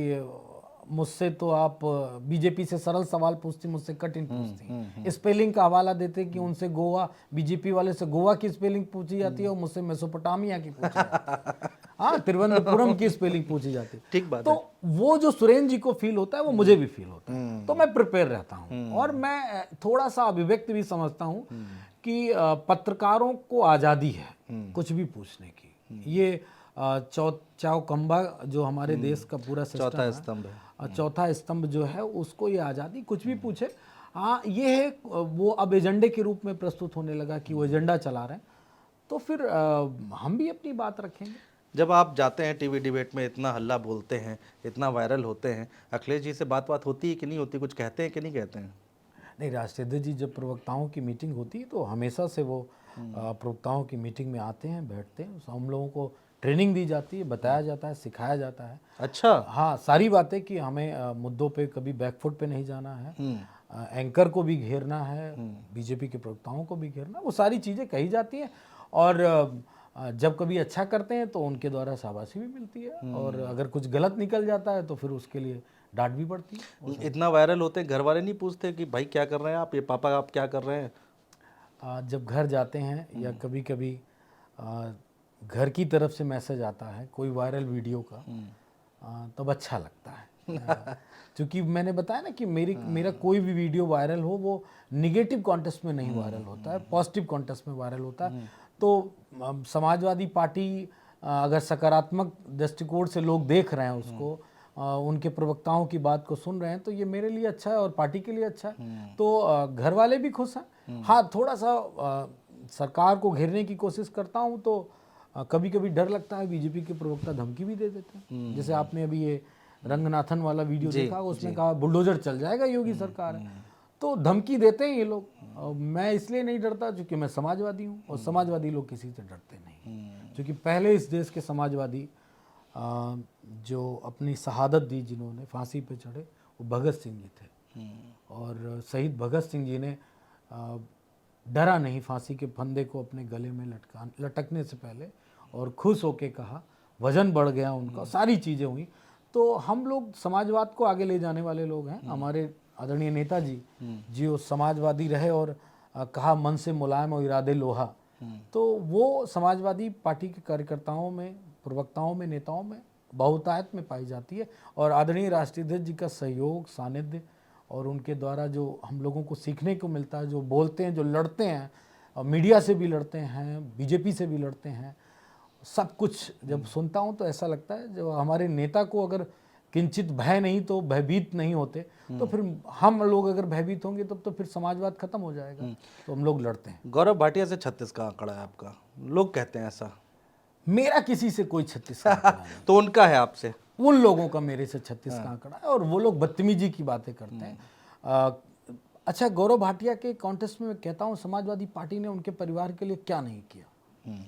Speaker 2: मुझसे तो आप बीजेपी से सरल सवाल पूछती, मुझसे कठिन पूछती। स्पेलिंग का हवाला देते कि उनसे गोवा, बीजेपी वाले से गोवा की स्पेलिंग पूछी जाती है और मुझसे मेसोपोटामिया की पूछी जाती है। हाँ, तिरुवनंतपुरम की स्पेलिंग पूछी जाती है।
Speaker 1: ठीक बात
Speaker 2: तो वो जो सुरेंद्र जी को फील होता है वो मुझे भी फील होता है, तो मैं प्रिपेयर रहता हूँ। और मैं थोड़ा सा अभिव्यक्त भी समझता हूँ कि पत्रकारों को आज़ादी है कुछ भी पूछने की। ये चौकम्बा जो हमारे देश का पूरा सिस्टम
Speaker 1: चौथा स्तंभ है,
Speaker 2: चौथा स्तंभ जो है, उसको ये आज़ादी कुछ भी पूछे। हाँ, ये है वो अब एजेंडे के रूप में प्रस्तुत होने लगा कि वो एजेंडा चला रहे हैं, तो फिर हम भी अपनी बात रखेंगे।
Speaker 1: जब आप जाते हैं टीवी डिबेट में, इतना हल्ला बोलते हैं, इतना वायरल होते हैं, अखिलेश जी से बात होती है कि नहीं होती? कुछ कहते हैं कि नहीं कहते हैं?
Speaker 2: नहीं, राष्ट्रीय जी जब प्रवक्ताओं की मीटिंग होती है तो हमेशा से वो प्रवक्ताओं की मीटिंग में आते हैं, बैठते हैं, हम लोगों को ट्रेनिंग दी जाती है, बताया जाता है, सिखाया जाता है।
Speaker 1: अच्छा।
Speaker 2: हाँ, सारी बातें कि हमें मुद्दों पे कभी बैकफुट पे नहीं जाना है, एंकर को भी घेरना है, बीजेपी के प्रवक्ताओं को भी घेरना, वो सारी चीज़ें कही जाती हैं। और जब कभी अच्छा करते हैं तो उनके द्वारा शाबाशी भी मिलती है, और अगर कुछ गलत निकल जाता है तो फिर उसके लिए डांट भी पड़ती है।
Speaker 1: इतना वायरल होते हैं, घर वाले नहीं पूछते कि भाई क्या कर रहे हैं आप, ये पापा आप क्या कर रहे हैं?
Speaker 2: जब घर जाते हैं या कभी कभी घर की तरफ से मैसेज आता है कोई वायरल वीडियो का, तब अच्छा लगता है। क्योंकि मैंने बताया ना कि मेरा कोई भी वीडियो वायरल हो वो निगेटिव कॉन्टेक्स्ट में नहीं वायरल होता है, पॉजिटिव कॉन्टेक्स्ट में वायरल होता है। तो समाजवादी पार्टी अगर सकारात्मक दृष्टिकोण से लोग देख रहे हैं उसको, उनके प्रवक्ताओं की बात को सुन रहे हैं, तो ये मेरे लिए अच्छा है और पार्टी के लिए अच्छा है। तो घर वाले भी खुश हैं। हाँ, थोड़ा सा सरकार को घेरने की कोशिश करता हूँ तो कभी कभी डर लगता है, बीजेपी के प्रवक्ता धमकी भी दे देते हैं। जैसे आपने अभी ये रंगनाथन वाला वीडियो देखा, उसमें कहा बुलडोजर चल जाएगा, योगी सरकार है, तो धमकी देते हैं ये लोग। मैं इसलिए नहीं डरता क्योंकि मैं समाजवादी हूँ, और समाजवादी लोग किसी से डरते नहीं। क्योंकि पहले इस देश के समाजवादी जो अपनी शहादत दी, जिन्होंने फांसी पे चढ़े, वो भगत सिंह जी थे। और शहीद भगत सिंह जी ने डरा नहीं फांसी के फंदे को अपने गले में लटकने से पहले, और खुश होके कहा, वजन बढ़ गया उनका, सारी चीज़ें हुई। तो हम लोग समाजवाद को आगे ले जाने वाले लोग हैं। हमारे आदरणीय नेताजी जी वो समाजवादी रहे, और कहा मन से मुलायम और इरादे लोहा। तो वो समाजवादी पार्टी के कार्यकर्ताओं में, प्रवक्ताओं में, नेताओं में बहुतायत में पाई जाती है। और आदरणीय राष्ट्रीय अध्यक्ष जी का सहयोग, सानिध्य और उनके द्वारा जो हम लोगों को सीखने को मिलता है, जो बोलते हैं, जो लड़ते हैं, और मीडिया से भी लड़ते हैं, बीजेपी से भी लड़ते हैं, सब कुछ जब सुनता हूँ तो ऐसा लगता है जो हमारे नेता को अगर किंचित भय नहीं तो भयभीत नहीं होते, तो फिर हम लोग अगर भयभीत होंगे तब तो फिर समाजवाद खत्म हो जाएगा। तो हम लोग लड़ते हैं।
Speaker 1: गौरव भाटिया से 36 का आंकड़ा है आपका, लोग कहते हैं ऐसा।
Speaker 2: मेरा किसी से कोई 36 का आंकड़ा नहीं।
Speaker 1: तो उनका है आपसे?
Speaker 2: उन लोगों का मेरे से 36 का आंकड़ा है और वो लोग बदतमीजी की बातें करते हैं। अच्छा, गौरव भाटिया के कॉन्टेस्ट में मैं कहता हूँ समाजवादी पार्टी ने उनके परिवार के लिए क्या नहीं किया।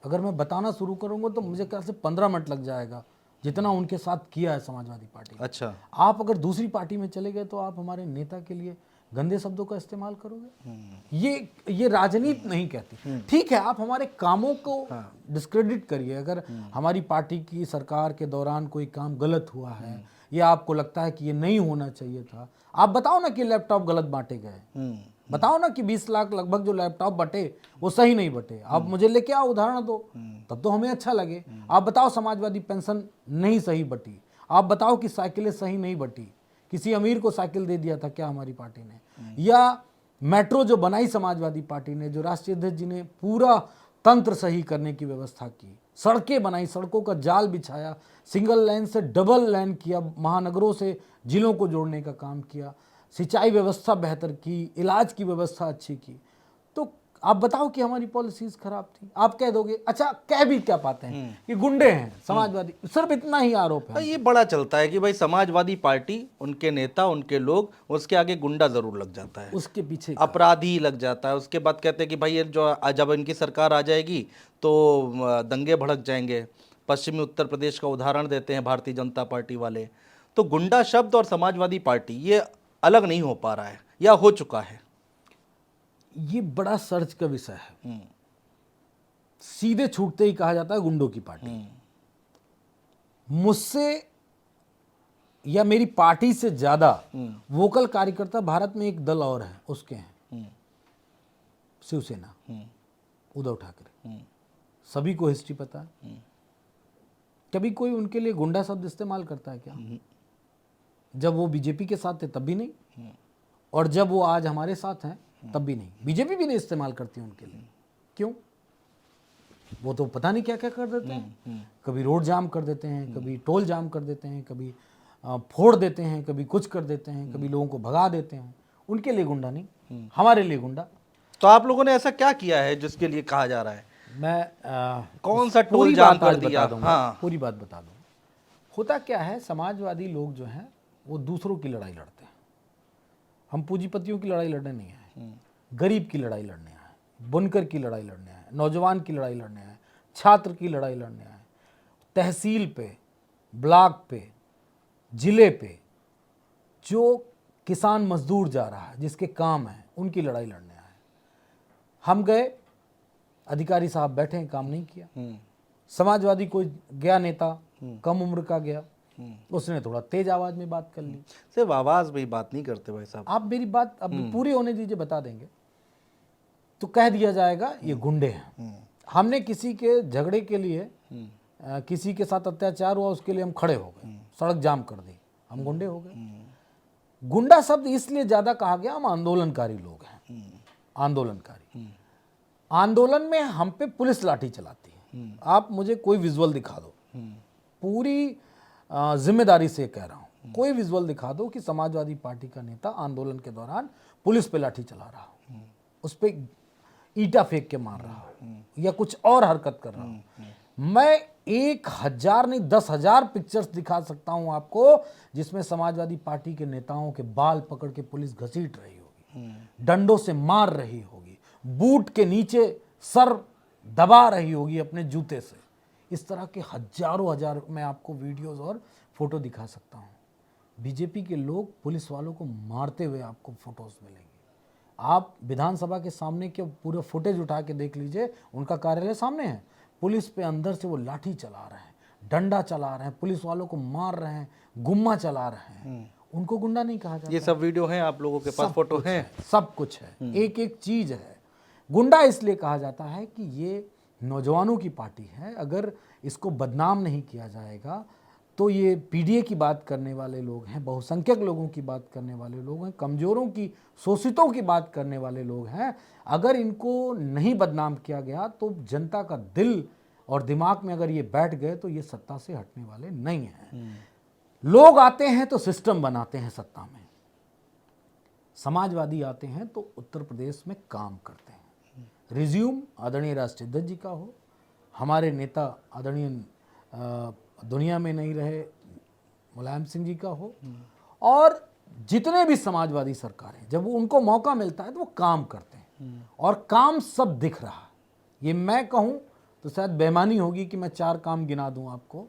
Speaker 2: अगर मैं बताना शुरू करूंगा तो मुझे ख्याल से 15 मिनट लग जाएगा, जितना उनके साथ किया है समाजवादी पार्टी।
Speaker 1: अच्छा,
Speaker 2: आप अगर दूसरी पार्टी में चले गए तो आप हमारे नेता के लिए गंदे शब्दों का इस्तेमाल करोगे। ये राजनीति नहीं कहती। ठीक है, आप हमारे कामों को डिस्क्रेडिट करिए। अगर हमारी पार्टी की सरकार के दौरान कोई काम गलत हुआ है या आपको लगता है कि ये नहीं होना चाहिए था, आप बताओ ना कि लैपटॉप गलत बांटे गए, बताओ ना कि 20 लाख लगभग जो लैपटॉप बटे वो सही नहीं बटे, आप मुझे लेके आओ, उदाहरण दो, तब तो हमें अच्छा लगे। आप बताओ समाजवादी पेंशन नहीं सही बटी, आप बताओ कि साइकिलें सही नहीं बटी, किसी अमीर को साइकिल दे दिया था क्या हमारी पार्टी ने? या मेट्रो जो बनाई समाजवादी पार्टी ने, जो राष्ट्रीय अध्यक्ष जी ने पूरा तंत्र सही करने की व्यवस्था की, सड़कें बनाई, सड़कों का जाल बिछाया, सिंगल लाइन से डबल लाइन किया, महानगरों से जिलों को जोड़ने का काम किया, सिंचाई व्यवस्था बेहतर की, इलाज की व्यवस्था अच्छी की, तो आप बताओ कि हमारी पॉलिसीज खराब थी। आप कह दोगे, अच्छा कह भी क्या पाते हैं कि गुंडे हैं समाजवादी, सिर्फ इतना ही आरोप है।
Speaker 1: ये बड़ा चलता है कि भाई समाजवादी पार्टी, उनके नेता, उनके लोग, उसके आगे गुंडा जरूर लग जाता है,
Speaker 2: उसके पीछे
Speaker 1: अपराधी लग जाता है। उसके बाद कहते हैं कि भाई ये जो जब इनकी सरकार आ जाएगी तो दंगे भड़क जाएंगे। पश्चिमी उत्तर प्रदेश का उदाहरण देते हैं भारतीय जनता पार्टी वाले। तो गुंडा शब्द और समाजवादी पार्टी ये अलग नहीं हो पा रहा है या हो चुका है?
Speaker 2: ये बड़ा सर्च का विषय है। सीधे छूटते ही कहा जाता है गुंडों की पार्टी। मुझसे या मेरी पार्टी से ज्यादा वोकल कार्यकर्ता भारत में एक दल और है, उसके हैं शिवसेना, उद्धव ठाकरे। सभी को हिस्ट्री पता है। कभी कोई उनके लिए गुंडा शब्द इस्तेमाल करता है क्या? जब वो बीजेपी के साथ थे तब भी नहीं, और जब वो आज हमारे साथ हैं तब भी नहीं। बीजेपी भी नहीं इस्तेमाल करती उनके लिए। क्यों? वो तो पता नहीं क्या क्या कर देते हैं। कभी रोड जाम कर देते हैं, कभी टोल जाम कर देते हैं, कभी फोड़ देते हैं, कभी कुछ कर देते हैं, कभी लोगों को भगा देते हैं। उनके लिए गुंडा नहीं, हमारे लिए गुंडा।
Speaker 1: तो आप लोगों ने ऐसा क्या किया है जिसके लिए कहा जा रहा है?
Speaker 2: मैं
Speaker 1: कौन सा टोल जाम कर दिया? हाँ,
Speaker 2: पूरी बात बता दूं। होता क्या है, समाजवादी लोग जो हैं वो दूसरों की लड़ाई लड़ते हैं। हम पूंजीपतियों की लड़ाई लड़ने नहीं आए, गरीब की लड़ाई लड़ने आए, बुनकर की लड़ाई लड़ने आए, नौजवान की लड़ाई लड़ने आए, छात्र की लड़ाई लड़ने आए, तहसील पे, ब्लॉक पे, जिले पे जो किसान मजदूर जा रहा है, जिसके काम है, उनकी लड़ाई लड़ने आए। हम गए, अधिकारी साहब बैठे हैं, काम नहीं किया। समाजवादी कोई गया नेता, कम उम्र का गया, उसने थोड़ा तेज आवाज में बात कर ली।
Speaker 1: सिर्फ आवाज में ही बात नहीं करते भाई साहब।
Speaker 2: आप मेरी बात अब पूरी होने दीजिए, बता देंगे। तो कह दिया जाएगा ये गुंडे हैं। हमने किसी के झगड़े के लिए, किसी के साथ अत्याचार हुआ उसके लिए हम खड़े हो गए, सड़क जाम कर दी, हम गुंडे हो गए। गुंडा शब्द इसलिए ज्यादा कहा गया, हम आंदोलनकारी लोग हैं। आंदोलनकारी आंदोलन में हम पे पुलिस लाठी चलाती है। आप मुझे कोई विजुअल दिखा दो, पूरी जिम्मेदारी से कह रहा हूं, कोई विजुअल दिखा दो कि समाजवादी पार्टी का नेता आंदोलन के दौरान पुलिस पे लाठी चला रहा हो, उस पे ईटा फेंक के मार रहा हो या कुछ और हरकत कर रहा हो। मैं 1000 नहीं 10,000 पिक्चर्स दिखा सकता हूं आपको, जिसमें समाजवादी पार्टी के नेताओं के बाल पकड़ के पुलिस घसीट रही होगी, डंडों से मार रही होगी, बूट के नीचे सर दबा रही होगी अपने जूते से। इस तरह के हजारों हजार मैं आपको वीडियोस और फोटो दिखा सकता हूं। बीजेपी के लोग पुलिस वालों को मारते हुए आपको फोटोज मिलेंगे। आप विधानसभा के सामने के पूरे फुटेज उठा के देख लीजिए, उनका कार्यालय सामने है। पुलिस पे अंदर से वो लाठी चला रहे हैं, डंडा चला रहे हैं, पुलिस वालों को मार रहे हैं, गुम्मा चला रहे हैं। उनको गुंडा नहीं कहा जाता।
Speaker 1: ये सब वीडियो हैं आप लोगों के पास, फोटो हैं?
Speaker 2: सब कुछ है, एक एक चीज है। गुंडा इसलिए कहा जाता है कि ये नौजवानों की पार्टी है। अगर इसको बदनाम नहीं किया जाएगा तो ये पीडीए की बात करने वाले लोग हैं, बहुसंख्यक लोगों की बात करने वाले लोग हैं, कमजोरों की, शोषितों की बात करने वाले लोग हैं। अगर इनको नहीं बदनाम किया गया तो जनता का दिल और दिमाग में अगर ये बैठ गए तो ये सत्ता से हटने वाले नहीं हैं। लोग आते हैं तो सिस्टम बनाते हैं सत्ता में, समाजवादी आते हैं तो उत्तर प्रदेश में काम करते हैं। रिज्यूम आदरणीय राष्ट्रीय अध्यक्ष जी का हो, हमारे नेता आदरणीय दुनिया में नहीं रहे मुलायम सिंह जी का हो, और जितने भी समाजवादी सरकारें, जब उनको मौका मिलता है तो वो काम करते हैं, और काम सब दिख रहा है। ये मैं कहूँ तो शायद बेईमानी होगी कि मैं 4 काम गिना दूं आपको।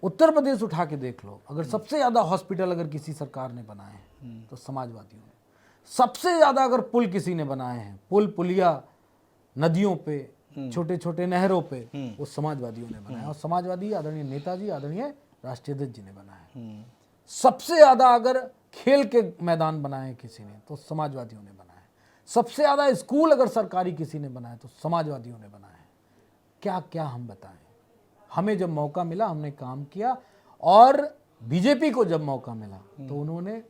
Speaker 2: उत्तर प्रदेश उठा के देख लो, अगर सबसे ज़्यादा हॉस्पिटल अगर किसी सरकार ने बनाए हैं तो समाजवादियों ने। सबसे ज़्यादा अगर पुल किसी ने बनाए हैं, पुल पुलिया नदियों पे, छोटे छोटे नहरों पे, वो समाजवादियों ने बनाया, और समाजवादी आदरणीय नेताजी आदरणीय राष्ट्रीय अध्यक्ष जी ने बनाया। सबसे ज़्यादा अगर खेल के मैदान बनाए किसी ने तो समाजवादियों ने बनाए। सबसे ज़्यादा स्कूल अगर सरकारी किसी ने बनाए तो समाजवादियों ने बनाए। क्या क्या हम बताएं। हमें जब मौका मिला हमने काम किया, और बीजेपी को जब मौका मिला तो उन्होंने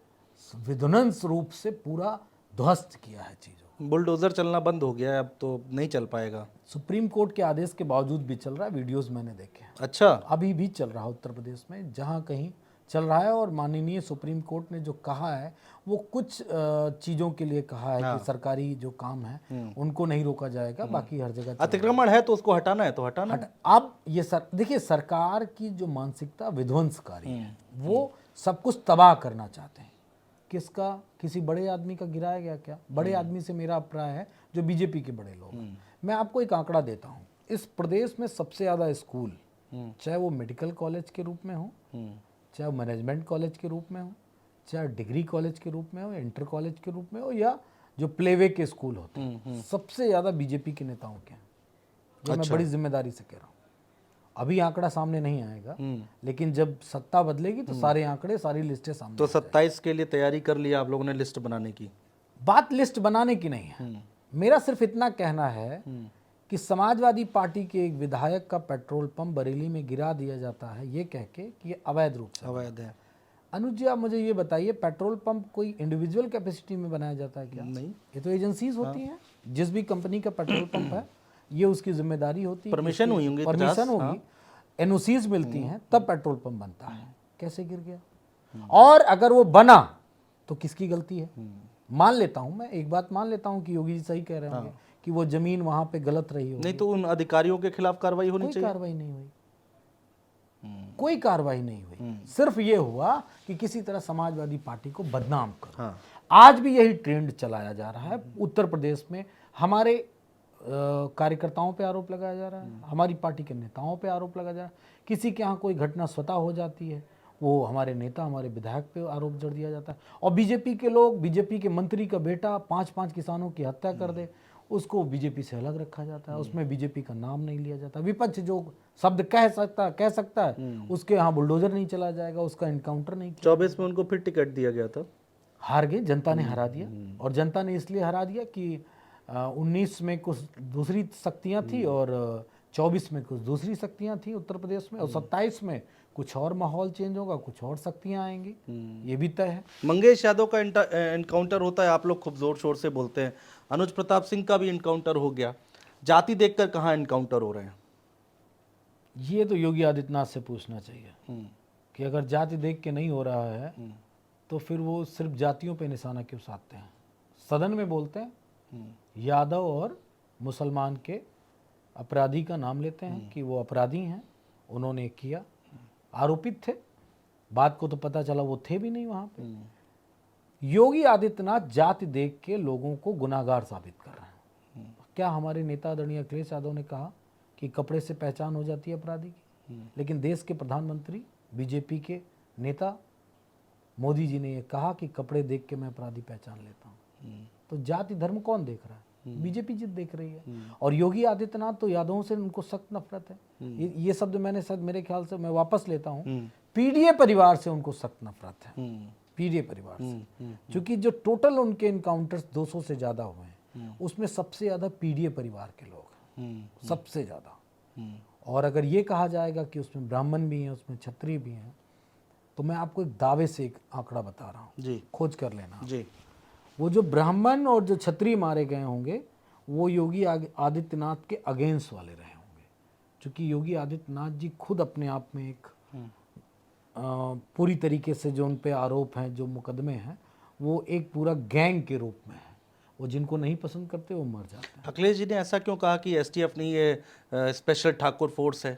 Speaker 2: विध्वंस रूप से पूरा ध्वस्त किया है चीज़ों।
Speaker 1: बुलडोजर चलना बंद हो गया है, अब तो नहीं चल पाएगा।
Speaker 2: सुप्रीम कोर्ट के आदेश के बावजूद भी चल रहा है, वीडियोस मैंने देखे हैं।
Speaker 1: अच्छा,
Speaker 2: अभी भी चल रहा है उत्तर प्रदेश में, जहाँ कहीं चल रहा है। और माननीय सुप्रीम कोर्ट ने जो कहा है वो कुछ चीज़ों के लिए कहा है कि सरकारी जो काम है उनको नहीं रोका जाएगा, बाकी हर जगह
Speaker 1: अतिक्रमण है तो उसको हटाना है तो हटाना है।
Speaker 2: अब ये देखिए, सरकार की जो मानसिकता विध्वंसकारी है, वो सब कुछ तबाह करना चाहते हैं। किसका? किसी बड़े आदमी का गिराया गया क्या? बड़े आदमी से मेरा अभिप्राय है जो बीजेपी के बड़े लोग हैं। मैं आपको एक आंकड़ा देता हूँ, इस प्रदेश में सबसे ज़्यादा स्कूल, चाहे वो मेडिकल कॉलेज के रूप में हो, चाहे वो मैनेजमेंट कॉलेज के रूप में हो, चाहे डिग्री कॉलेज के रूप में हो, इंटर कॉलेज के रूप में हो, या जो प्लेवे के स्कूल होते हैं, सबसे ज़्यादा बीजेपी के नेताओं के हैं। जो मैं बड़ी जिम्मेदारी से कह रहा हूँ। अभी आंकड़ा सामने नहीं आएगा, लेकिन जब सत्ता बदलेगी तो सारे आंकड़े, सारी लिस्टें सामने।
Speaker 1: तो 27 के लिए तैयारी कर लिया आप लोगों ने लिस्ट बनाने की?
Speaker 2: बात लिस्ट बनाने की नहीं है, मेरा सिर्फ इतना कहना है कि समाजवादी पार्टी के एक विधायक का पेट्रोल पंप बरेली में गिरा दिया जाता है ये कह के कि ये अवैध रूप से
Speaker 1: अवैध है।
Speaker 2: अनुज जी, आप मुझे ये बताइए, पेट्रोल पंप कोई इंडिविजुअल कैपेसिटी में बनाया जाता है क्या?
Speaker 1: नहीं,
Speaker 2: ये तो एजेंसीज होती हैं। जिस भी कंपनी का पेट्रोल पंप है ये उसकी जिम्मेदारी होती है,
Speaker 1: परमिशन हुई होंगी,
Speaker 2: परमिशन होगी, एनओसीज मिलती हैं, तब पेट्रोल पंप बनता है। कैसे गिर गया? और अगर वो बना तो किसकी गलती है? मान लेता हूं, मैं एक बात मान लेता हूं कि योगी जी सही कह रहे होंगे कि वो जमीन वहां पे गलत रही होगी,
Speaker 1: नहीं तो उन अधिकारियों के खिलाफ कार्रवाई होनी चाहिए।
Speaker 2: कार्रवाई नहीं हुई, कोई कार्रवाई नहीं हुई। सिर्फ ये हुआ कि किसी तरह समाजवादी पार्टी को बदनाम करो। आज भी यही ट्रेंड चलाया जा रहा है उत्तर प्रदेश में। हमारे कार्यकर्ताओं पे आरोप लगाया जा रहा है, हमारी पार्टी के नेताओं पे आरोप लगाया जा रहा है। किसी के यहाँ कोई घटना स्वतः हो जाती है, वो हमारे नेता, हमारे विधायक पे आरोप जड़ दिया जाता है। और बीजेपी के लोग, बीजेपी के मंत्री का बेटा 5-5 किसानों की हत्या कर दे, उसको बीजेपी से अलग रखा जाता है, उसमें बीजेपी का नाम नहीं लिया जाता। विपक्ष जो शब्द कह सकता है उसके यहाँ बुलडोजर नहीं चला जाएगा, उसका इनकाउंटर नहीं किया।
Speaker 1: 24 में उनको फिर टिकट दिया गया था,
Speaker 2: हार गए, जनता ने हरा दिया। और जनता ने इसलिए हरा दिया कि 19 में कुछ दूसरी शक्तियां थी और 24 में कुछ दूसरी शक्तियां थी उत्तर प्रदेश में, और 27 में कुछ और माहौल चेंज होगा, कुछ और शक्तियां आएंगी, ये भी तय है।
Speaker 1: मंगेश यादव का इनकाउंटर होता है, आप लोग खूब जोर शोर से बोलते हैं। अनुज प्रताप सिंह का भी इनकाउंटर हो गया। जाति देखकर कहाँ इनकाउंटर हो रहे हैं?
Speaker 2: ये तो योगी आदित्यनाथ से पूछना चाहिए कि अगर जाति देख के नहीं हो रहा है तो फिर वो सिर्फ जातियों पे निशाना क्यों साधते हैं? सदन में बोलते हैं, यादव और मुसलमान के अपराधी का नाम लेते हैं कि वो अपराधी हैं, उन्होंने किया, आरोपित थे, बात को तो पता चला वो थे भी नहीं वहाँ पे। योगी आदित्यनाथ जाति देख के लोगों को गुनाहगार साबित कर रहे हैं। क्या हमारे नेता आदरणीय अखिलेश यादव ने कहा कि कपड़े से पहचान हो जाती है अपराधी की? लेकिन देश के प्रधानमंत्री, बीजेपी के नेता मोदी जी ने ये कहा कि कपड़े देख के मैं अपराधी पहचान लेता हूँ। तो जाति धर्म कौन देख रहा है? बीजेपी जिद देख रही है। और योगी आदित्यनाथ तो यादवों से उनको सख्त नफरत है। ये शब्द मैंने शायद, मेरे ख्याल से मैं वापस लेता हूँ, पीडीए परिवार से उनको सख्त नफरत है। पीडीए परिवार से, क्योंकि जो टोटल उनके इनकाउंटर्स 200 से ज़्यादा हुए हैं उसमें सबसे ज़्यादा पीडीए परिवार के लोग हैं, सबसे ज़्यादा। और अगर ये कहा जाएगा कि उसमें ब्राह्मण भी हैं, उसमें क्षत्रिय भी हैं, तो मैं आपको एक दावे से एक आंकड़ा बता रहा हूँ
Speaker 1: जी
Speaker 2: खोज कर लेना
Speaker 1: जी।
Speaker 2: वो जो ब्राह्मण और जो क्षत्रिय मारे गए होंगे वो योगी आदित्यनाथ के अगेंस्ट वाले रहे होंगे, क्योंकि योगी आदित्यनाथ जी खुद अपने आप में एक पूरी तरीके से जो उन पे आरोप हैं, जो मुकदमे हैं, वो एक पूरा गैंग के रूप में है। वो जिनको नहीं पसंद करते वो मर जाते हैं।
Speaker 1: अखिलेश जी ने ऐसा क्यों कहा कि एसटीएफ नहीं, ये स्पेशल ठाकुर फोर्स है?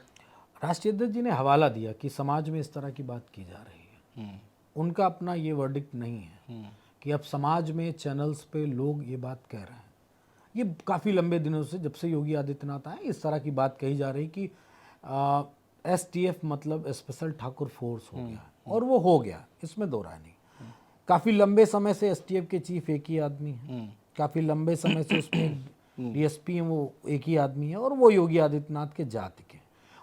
Speaker 2: राष्ट्रीय अध्यक्ष जी ने हवाला दिया कि समाज में इस तरह की बात की जा रही है। उनका अपना ये वर्डिक्ट नहीं है कि अब समाज में चैनल्स पे लोग ये बात कह रहे हैं। ये काफ़ी लंबे दिनों से, जब से योगी आदित्यनाथ आए, इस तरह की बात कही जा रही कि एसटीएफ मतलब स्पेशल ठाकुर फोर्स हो गया, और वो हो गया, इसमें दो राय नहीं। काफ़ी लंबे समय से एसटीएफ के चीफ एक ही आदमी है, काफ़ी लंबे समय से उसमें डीएसपी हैं वो एक ही आदमी है, और वो योगी आदित्यनाथ के जाति के।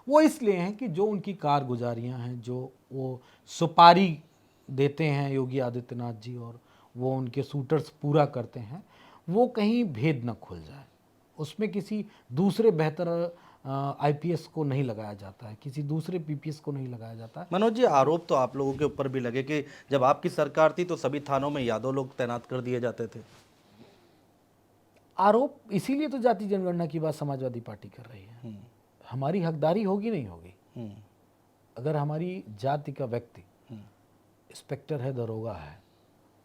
Speaker 2: वो इसलिए हैं कि जो उनकी कारगुजारियां हैं, जो वो सुपारी देते हैं योगी आदित्यनाथ जी, और वो उनके शूटर्स पूरा करते हैं, वो कहीं भेद न खुल जाए। उसमें किसी दूसरे बेहतर आईपीएस को नहीं लगाया जाता है, किसी दूसरे पीपीएस को नहीं लगाया जाता है।
Speaker 1: मनोज जी, आरोप तो आप लोगों के ऊपर भी लगे कि जब आपकी सरकार थी तो सभी थानों में यादव लोग तैनात कर दिए जाते थे।
Speaker 2: आरोप इसीलिए तो जाति जनगणना की बात समाजवादी पार्टी कर रही है। हमारी हकदारी होगी नहीं होगी? अगर हमारी जाति का व्यक्ति इंस्पेक्टर है, दरोगा है,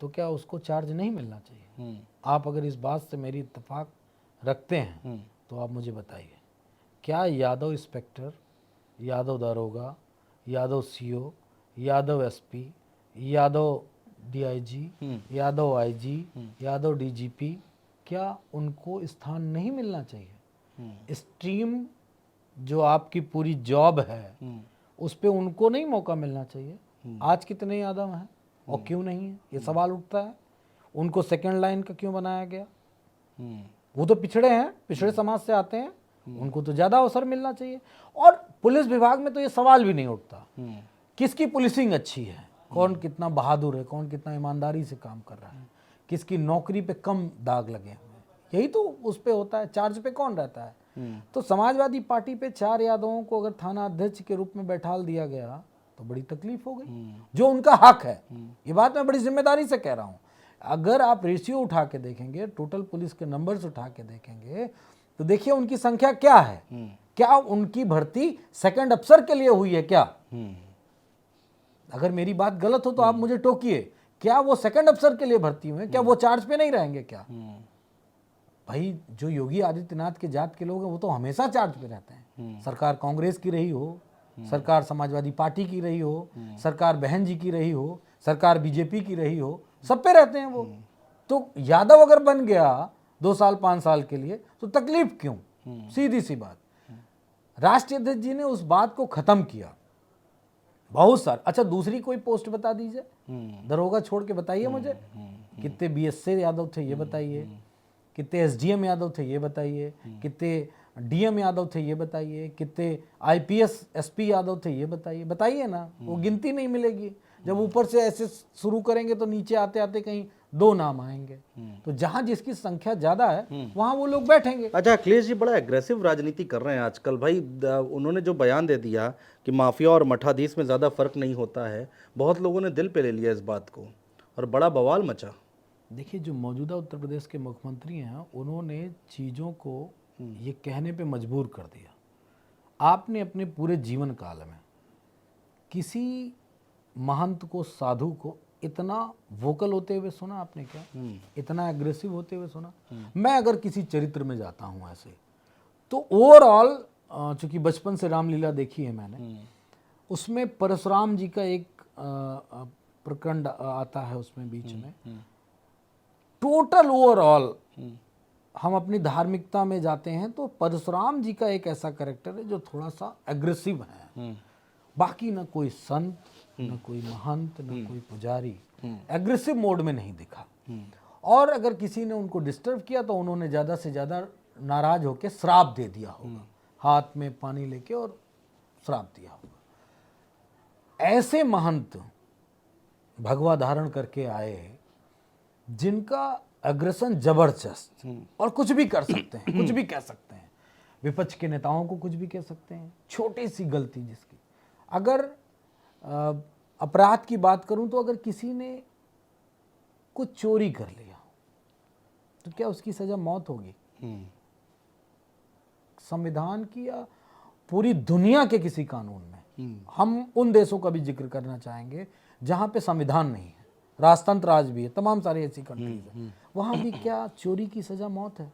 Speaker 2: तो क्या उसको चार्ज नहीं मिलना चाहिए? आप अगर इस बात से मेरी इत्तेफाक रखते हैं तो आप मुझे बताइए, क्या यादव इंस्पेक्टर, यादव दरोगा, Yadav CO, Yadav SP, Yadav DIG, Yadav IG, Yadav DGP, क्या उनको स्थान नहीं मिलना चाहिए? स्ट्रीम जो आपकी पूरी जॉब है उस पे उनको नहीं मौका मिलना चाहिए? आज कितने यादव हैं और क्यों नहीं है, ये सवाल उठता है। उनको सेकंड लाइन का क्यों बनाया गया? वो तो पिछड़े हैं, पिछड़े समाज से आते हैं, उनको तो ज़्यादा अवसर मिलना चाहिए। और पुलिस विभाग में तो ये सवाल भी नहीं उठता किसकी पुलिसिंग अच्छी है, कौन कितना बहादुर है, कौन कितना ईमानदारी से काम कर रहा है, किसकी नौकरी पे कम दाग लगे हुए हैं, यही तो उस पे होता है। चार्ज पे कौन रहता है? तो समाजवादी पार्टी पे 4 यादवों को अगर थाना अध्यक्ष के रूप में बैठाल दिया गया तो बड़ी तकलीफ हो गई, जो उनका हक है। ये बात मैं बड़ी जिम्मेदारी से कह रहा हूँ। अगर आप रेशियो उठा के देखेंगे, टोटल पुलिस के नंबर्स उठा के देखेंगे, तो देखिए उनकी संख्या क्या है। क्या उनकी भर्ती सेकंड अफसर के लिए हुई है क्या? अगर मेरी बात गलत हो तो आप मुझे टोकिए। क्या वो सेकंड अफसर के लिए भर्ती हुए? क्या वो चार्ज पे नहीं रहेंगे क्या? भाई, जो योगी आदित्यनाथ के जात के लोग हैं वो तो हमेशा चार्ज पे रहते हैं। सरकार कांग्रेस की रही हो, सरकार समाजवादी पार्टी की रही हो, सरकार बहन जी की रही हो, सरकार बीजेपी की रही हो, सब पे रहते हैं वो। तो यादव अगर बन गया 2 साल 5 साल के लिए तो तकलीफ क्यों? सीधी सी बात। राष्ट्रीय अध्यक्ष जी ने उस बात को खत्म किया। बहुत सारे। अच्छा, दूसरी कोई पोस्ट बता दीजिए, दरोगा छोड़ के बताइए मुझे। कितने बीएसए यादव थे ये बताइए, कितने एसडीएम यादव थे ये बताइए, कितने डीएम यादव थे ये बताइए, कितने आईपीएस एसपी यादव थे ये बताइए। बताइए ना, वो गिनती नहीं मिलेगी। जब ऊपर से ऐसे शुरू करेंगे तो नीचे आते आते कहीं 2 नाम आएंगे। तो जहां जिसकी संख्या ज्यादा है वहां वो लोग बैठेंगे।
Speaker 1: अच्छा, अखिलेश जी बड़ा एग्रेसिव राजनीति कर रहे हैं आजकल भाई। उन्होंने जो बयान दे दिया कि माफिया और मठाधीश में ज़्यादा फर्क नहीं होता है, बहुत लोगों ने दिल पे ले लिया इस बात को और बड़ा बवाल मचा।
Speaker 2: देखिए, जो मौजूदा उत्तर प्रदेश के मुख्यमंत्री हैं उन्होंने चीज़ों को ये कहने पे मजबूर कर दिया। आपने अपने पूरे जीवन काल में किसी महंत को, साधु को इतना वोकल होते हुए सुना आपने क्या? इतना एग्रेसिव होते हुए सुना? मैं अगर किसी चरित्र में जाता हूँ ऐसे, तो ओवरऑल, चूंकि बचपन से रामलीला देखी है मैंने, उसमें परशुराम जी का एक प्रकरण आता है उसमें बीच में। टोटल ओवरऑल हम अपनी धार्मिकता में जाते हैं तो परशुराम जी का एक ऐसा कैरेक्टर है जो थोड़ा सा एग्रेसिव है। बाकी ना कोई संत, न कोई महंत, न कोई पुजारी एग्रेसिव मोड में नहीं दिखा। और अगर किसी ने उनको डिस्टर्ब किया तो उन्होंने ज़्यादा से ज़्यादा नाराज होकर श्राप दे दिया होगा, हाथ में पानी लेके और श्राप दिया होगा। ऐसे महंत भगवा धारण करके आए, जिनका अग्रसन जबरदस्त, और कुछ भी कर सकते हैं, कुछ भी कह सकते हैं, विपक्ष के नेताओं को कुछ भी कह सकते हैं, छोटी सी गलती जिसकी, अगर अपराध की बात करूं तो अगर किसी ने कुछ चोरी कर लिया तो क्या उसकी सजा मौत होगी? संविधान की या पूरी दुनिया के किसी कानून में, हम उन देशों का भी जिक्र करना चाहेंगे जहां पे संविधान नहीं है, राजतंत्र आज भी है, तमाम सारी ऐसी कंट्रीज है, वहां भी क्या चोरी की सजा मौत है?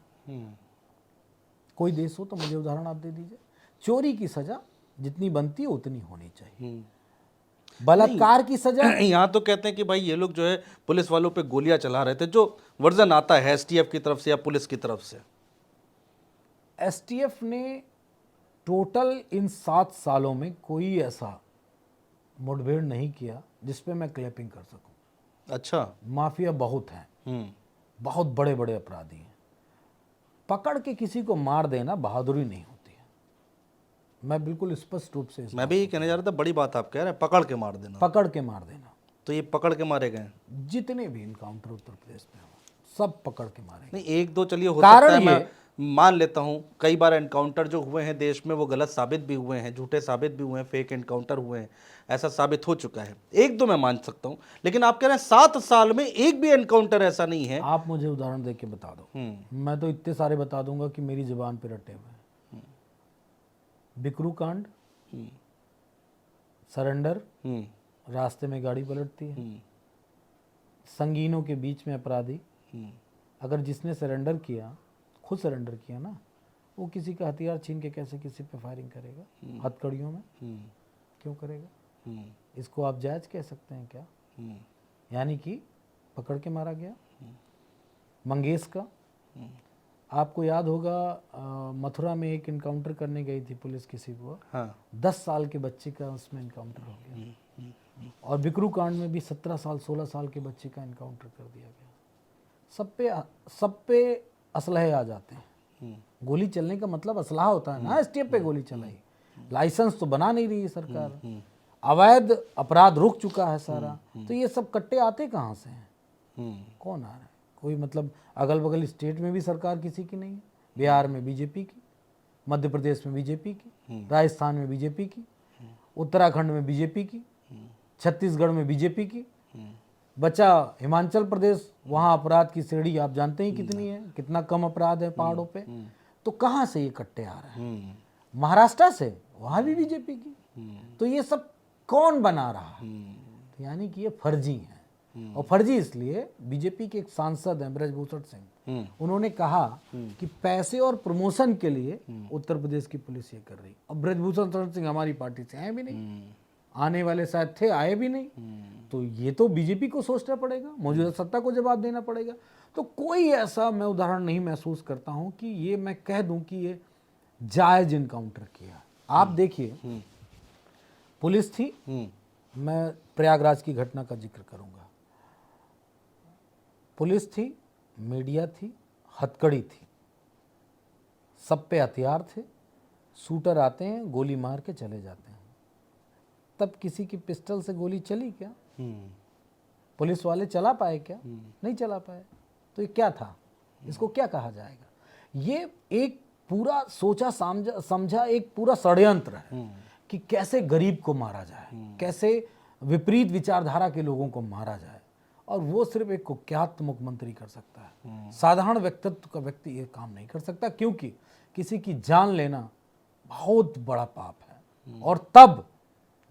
Speaker 2: कोई देश हो तो मुझे उदाहरण आप दे दीजिए। चोरी की सजा जितनी बनती है उतनी होनी चाहिए। बलात्कार की सजा,
Speaker 1: यहाँ तो कहते हैं कि भाई ये लोग जो है पुलिस वालों पे गोलियां चला रहे थे, जो वर्जन आता है एसटीएफ की तरफ से या पुलिस की तरफ से।
Speaker 2: एसटीएफ ने टोटल इन 7 सालों में कोई ऐसा मुठभेड़ नहीं किया जिस पे मैं क्लैपिंग कर सकूं।
Speaker 1: अच्छा।
Speaker 2: माफिया बहुत हैं, बहुत बड़े बड़े अपराधी हैं, पकड़ के किसी को मार देना बहादुरी नहीं होती है। मैं बिल्कुल स्पष्ट रूप से
Speaker 1: मैं भी ये कहने जा रहा था, बड़ी बात आप कह रहे हैं, पकड़ के मार देना।
Speaker 2: पकड़ के मार देना,
Speaker 1: तो ये पकड़ के मारे गए?
Speaker 2: जितने भी इनकाउंटर उत्तर प्रदेश में हो सब पकड़ के मारे।
Speaker 1: नहीं, एक दो चलिए हो सकता है, मैं मान लेता हूँ कई बार एनकाउंटर जो हुए हैं देश में वो गलत साबित भी हुए हैं, झूठे साबित भी हुए हैं, फेक एनकाउंटर हुए हैं, ऐसा साबित हो चुका है, एक दो मैं मान सकता हूँ, लेकिन आप कह रहे हैं 7 साल में एक भी एनकाउंटर ऐसा नहीं है।
Speaker 2: आप मुझे उदाहरण दे के बता दो। मैं तो इतने सारे बता दूंगा कि मेरी जुबान पे रटे हुए हैं। बिकरू कांड, सरेंडर, रास्ते में गाड़ी पलटती है, संगीनों के बीच में अपराधी, अगर जिसने सरेंडर किया, खुद सरेंडर किया ना, वो किसी का हथियार छीन के कैसे किसी पे फायरिंग करेगा हथकड़ियों में? क्यों करेगा? इसको आप जायज कह सकते हैं क्या? यानी कि पकड़ के मारा गया। मंगेश का आपको याद होगा, मथुरा में एक इनकाउंटर करने गई थी पुलिस किसी को, 10 साल के बच्चे का उसमें इनकाउंटर हो गया। और बिकरू कांड में भी 17 साल 16 साल के बच्चे का इनकाउंटर कर दिया गया। सब पे असलहे आ जाते हैं। गोली चलने का मतलब असलहा होता है ना। एसटीएफ पे गोली चलाई, लाइसेंस तो बना नहीं रही है सरकार, अवैध अपराध रुक चुका है सारा, तो ये सब कट्टे आते कहाँ से हैं? कौन आ रहा है? कोई मतलब अगल बगल स्टेट में भी सरकार किसी की नहीं है। बिहार में बीजेपी की, मध्य प्रदेश में बीजेपी की, राजस्थान में बीजेपी की, उत्तराखंड में बीजेपी की, छत्तीसगढ़ में बीजेपी की, बचा हिमाचल प्रदेश, वहाँ अपराध की श्रेणी आप जानते ही कितनी है, कितना कम अपराध है पहाड़ों पे। तो कहाँ से ये कट्टे आ रहे हैं? महाराष्ट्र से, वहाँ भी बीजेपी की। तो ये सब कौन बना रहा है? तो यानी कि ये फर्जी है। और फर्जी इसलिए, बीजेपी के एक सांसद हैं ब्रजभूषण सिंह, उन्होंने कहा कि पैसे और प्रमोशन के लिए उत्तर प्रदेश की पुलिस ये कर रही। और ब्रजभूषण सिंह हमारी पार्टी से हैं भी नहीं, आने वाले शायद थे, आए भी नहीं। तो ये तो बीजेपी को सोचना पड़ेगा, मौजूदा सत्ता को जवाब देना पड़ेगा। तो कोई ऐसा मैं उदाहरण नहीं महसूस करता हूं कि ये मैं कह दूं कि ये जायज इनकाउंटर किया। आप देखिए, पुलिस थी, मैं प्रयागराज की घटना का जिक्र करूंगा, पुलिस थी, मीडिया थी, हथकड़ी थी, सब पे हथियार थे, शूटर आते हैं, गोली मार के चले जाते हैं। तब किसी की पिस्टल से गोली चली क्या? पुलिस वाले चला पाए क्या? नहीं चला पाए। तो ये क्या था? इसको क्या कहा जाएगा? ये एक पूरा सोचा समझा एक पूरा षड्यंत्र है कि कैसे गरीब को मारा जाए, कैसे विपरीत विचारधारा के लोगों को मारा जाए। और वो सिर्फ एक कुख्यात मुख्यमंत्री कर सकता है, साधारण व्यक्तित्व का व्यक्ति ये काम नहीं कर सकता, क्योंकि किसी की जान लेना बहुत बड़ा पाप है, और तब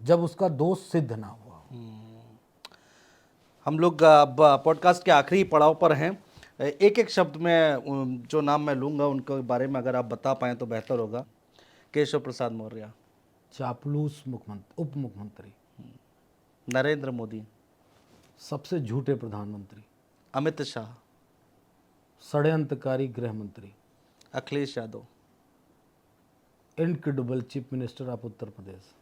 Speaker 2: जब उसका दोष सिद्ध ना हुआ।
Speaker 1: हम लोग अब पॉडकास्ट के आखिरी पड़ाव पर हैं। एक एक शब्द में जो नाम मैं लूंगा उनके बारे में अगर आप बता पाएं तो बेहतर होगा। केशव प्रसाद मौर्य,
Speaker 2: चापलूस मुख्यमंत्री, उप मुख्यमंत्री।
Speaker 1: नरेंद्र मोदी,
Speaker 2: सबसे झूठे प्रधानमंत्री।
Speaker 1: अमित शाह,
Speaker 2: षड्यंत्रकारी गृह मंत्री।
Speaker 1: Akhilesh Yadav,
Speaker 2: incredible chief minister of Uttar Pradesh.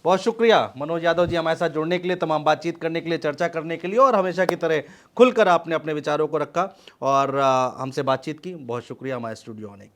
Speaker 1: बहुत शुक्रिया मनोज यादव जी हमारे साथ जुड़ने के लिए, तमाम बातचीत करने के लिए, चर्चा करने के लिए, और हमेशा की तरह खुलकर आपने अपने विचारों को रखा और हमसे बातचीत की। बहुत शुक्रिया हमारे स्टूडियो आने के लिए।